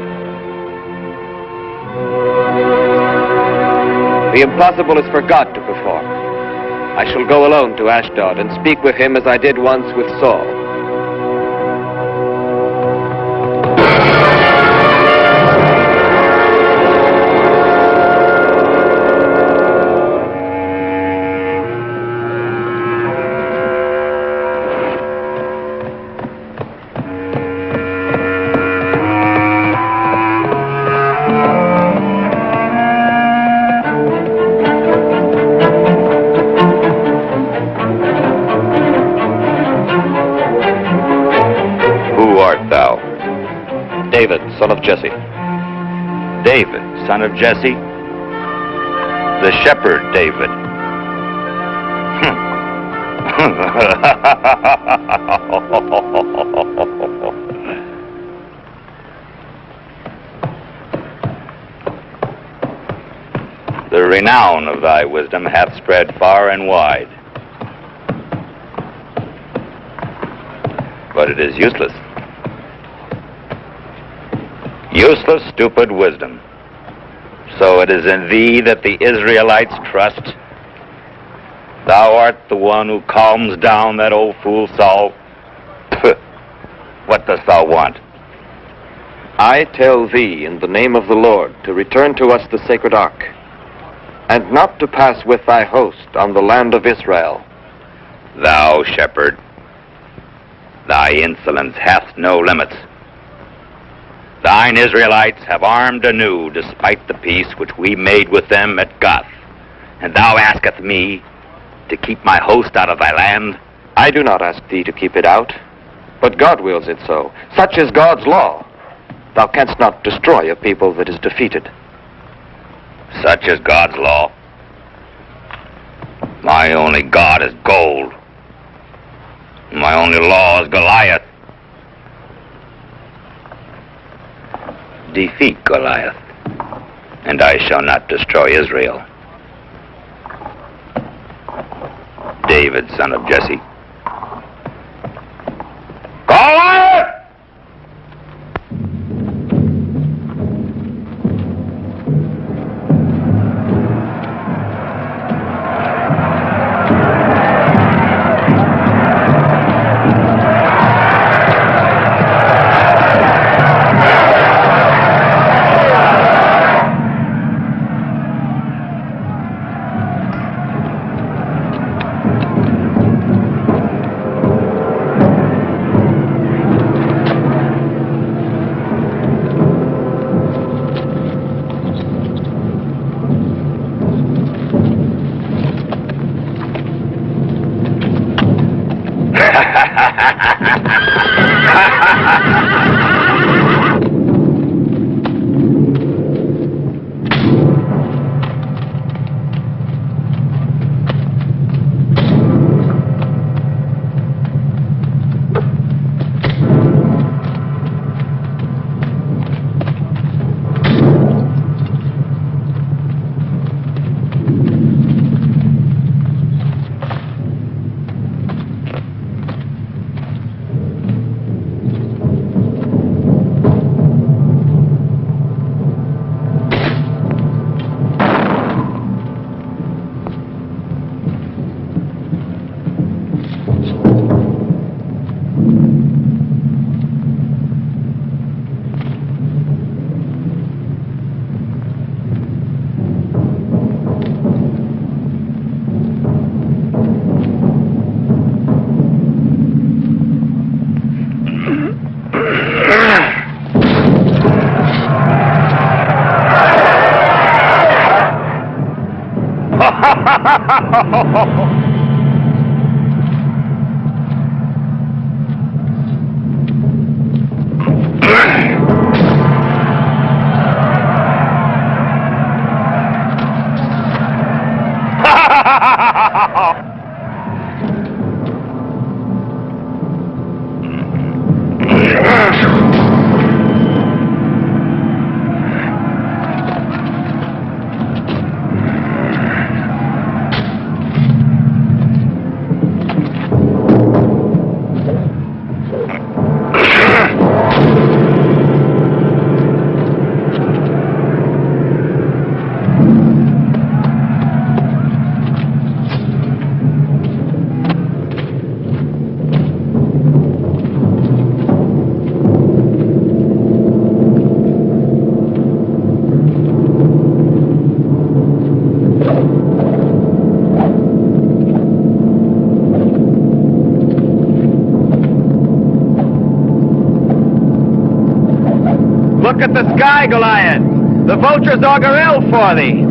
The impossible is for God to perform. I shall go alone to Ashdod and speak with him as I did once with Saul. David, son of Jesse. David, son of Jesse? The shepherd David. The renown of thy wisdom hath spread far and wide. But it is useless. Useless, stupid wisdom. So it is in thee that the Israelites trust. Thou art the one who calms down that old fool Saul. What dost thou want? I tell thee in the name of the Lord to return to us the sacred ark, and not to pass with thy host on the land of Israel. Thou, shepherd, thy insolence hath no limits. Thine Israelites have armed anew, despite the peace which we made with them at Gath. And thou askest me to keep my host out of thy land? I do not ask thee to keep it out, but God wills it so. Such is God's law. Thou canst not destroy a people that is defeated. Such is God's law. My only God is gold. My only law is Goliath. Defeat Goliath, and I shall not destroy Israel. David, son of Jesse. Goliath! Look at the sky, Goliath. The vultures augur ill for thee.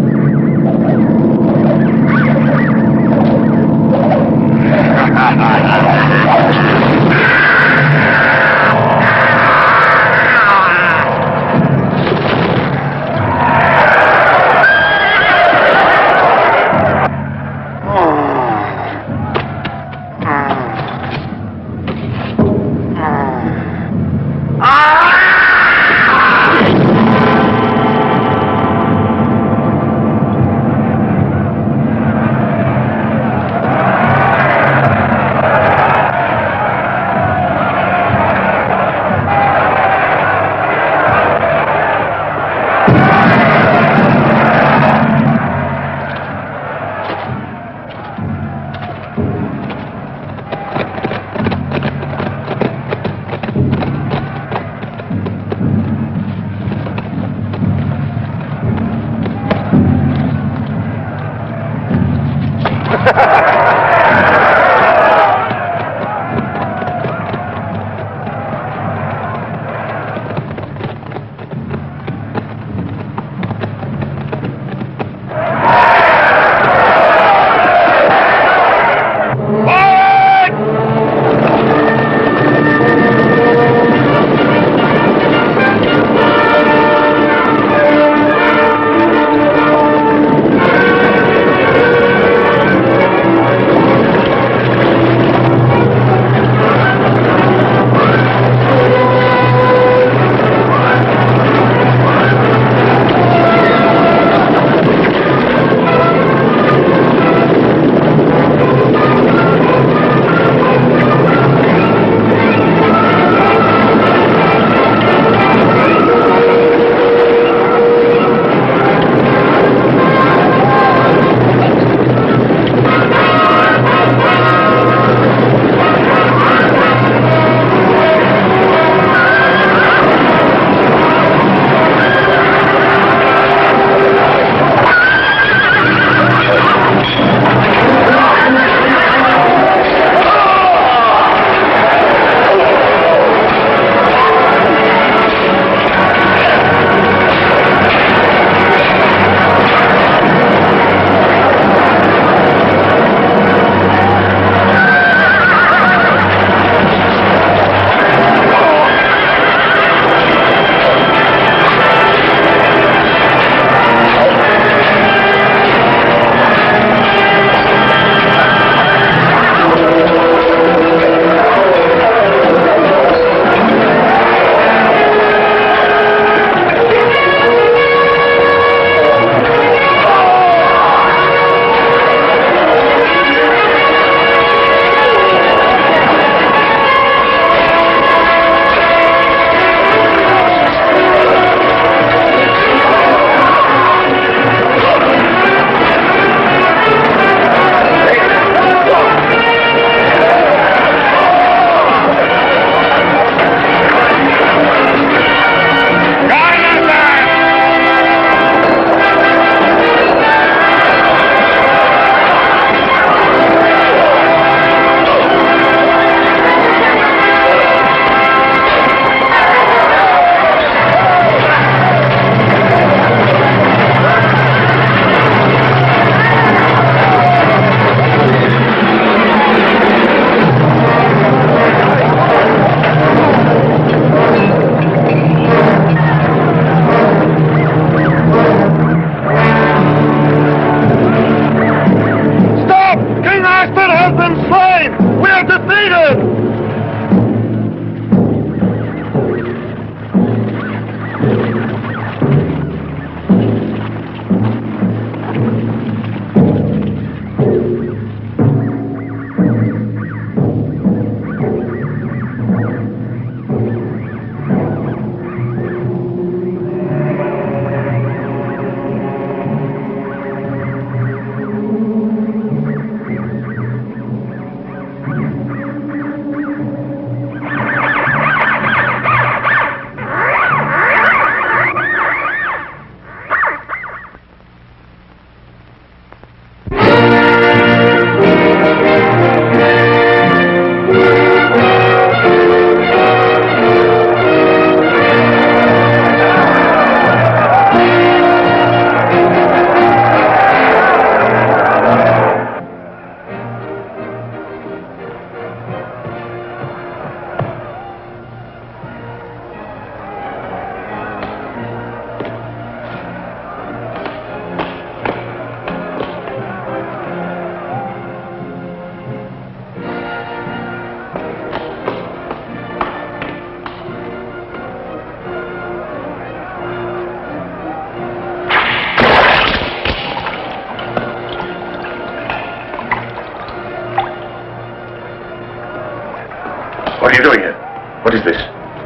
What are you doing here? What is this?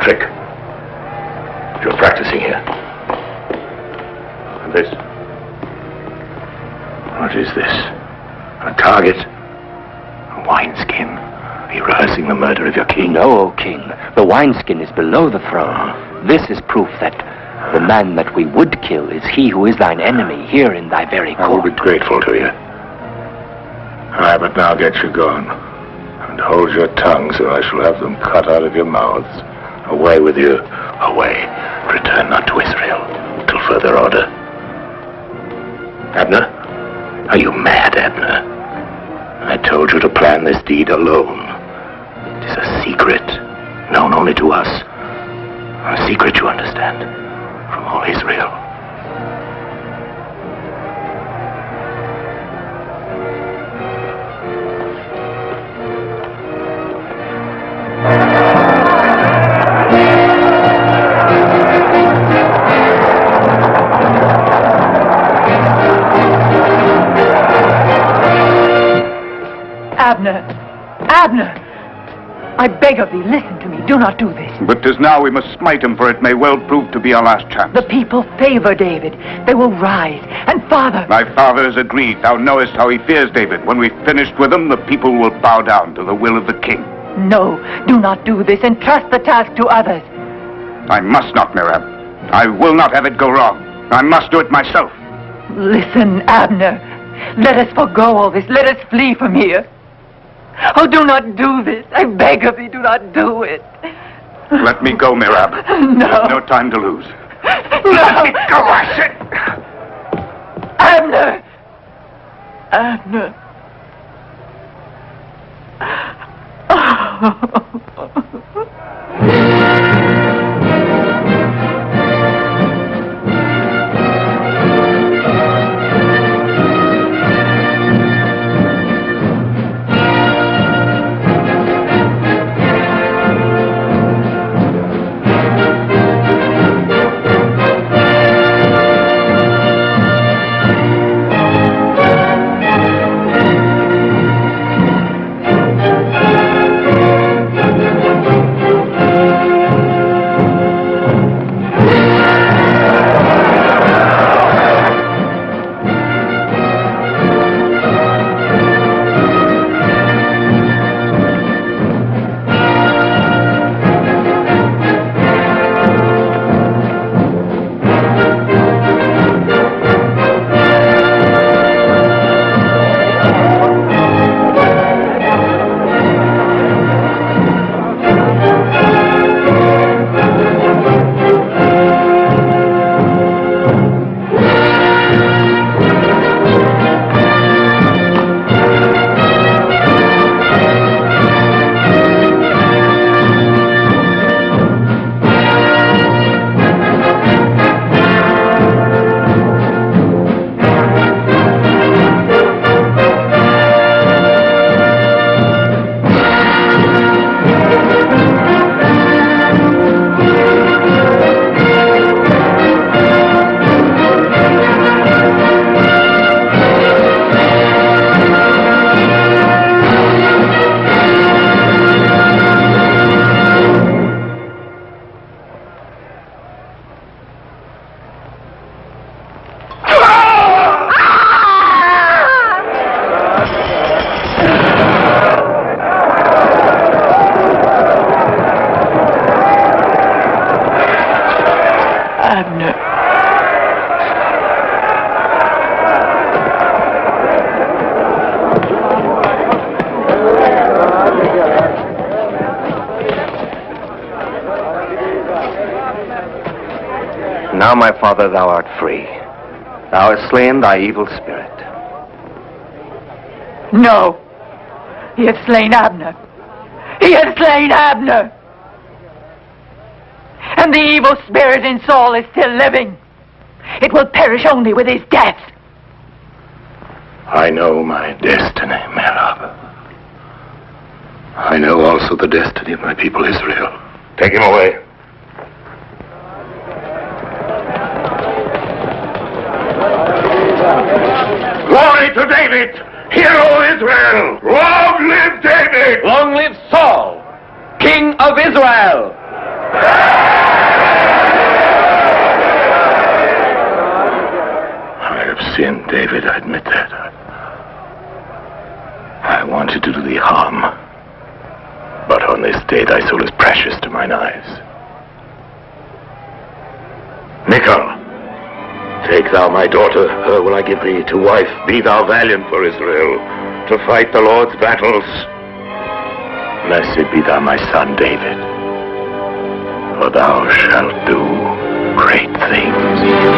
Trick. You're practicing here. And this? What is this? A target? A wineskin? Are you rehearsing the murder of your king? No, O king. The wineskin is below the throne. This is proof that the man that we would kill is he who is thine enemy here in thy very court. I will be grateful to you. Aye, but now get you gone. And hold your tongues, or I shall have them cut out of your mouths. Away with you. Away. Return not to Israel till further order. Abner? Are you mad, Abner? I told you to plan this deed alone. It is a secret, known only to us. A secret, you understand, from all Israel. Abner! I beg of thee, listen to me. Do not do this. But 'tis now we must smite him, for it may well prove to be our last chance. The people favor David. They will rise. And father... My father has agreed. Thou knowest how he fears David. When we've finished with him, the people will bow down to the will of the king. No, do not do this. Entrust the task to others. I must not, Merab. I will not have it go wrong. I must do it myself. Listen, Abner. Let us forego all this. Let us flee from here. Oh, do not do this. I beg of thee, do not do it. Let me go, Merab. No. There's no time to lose. No. Let me go, I said. Abner! Abner. Now, my father, thou art free. Thou hast slain thy evil spirit. No! He has slain Abner. He has slain Abner! And the evil spirit in Saul is still living. It will perish only with his death. I know my destiny, Merab. I know also the destiny of my people Israel. Take him away. Glory to David! Hear, O Israel! Long live David! Long live Saul, King of Israel! I have sinned, David, I admit that. I wanted to do thee harm. But on this day thy soul is precious to mine eyes. Michal, take thou my daughter, her will I give thee to wife. Be thou valiant for Israel, to fight the Lord's battles. Blessed be thou my son, David, for thou shalt do great things.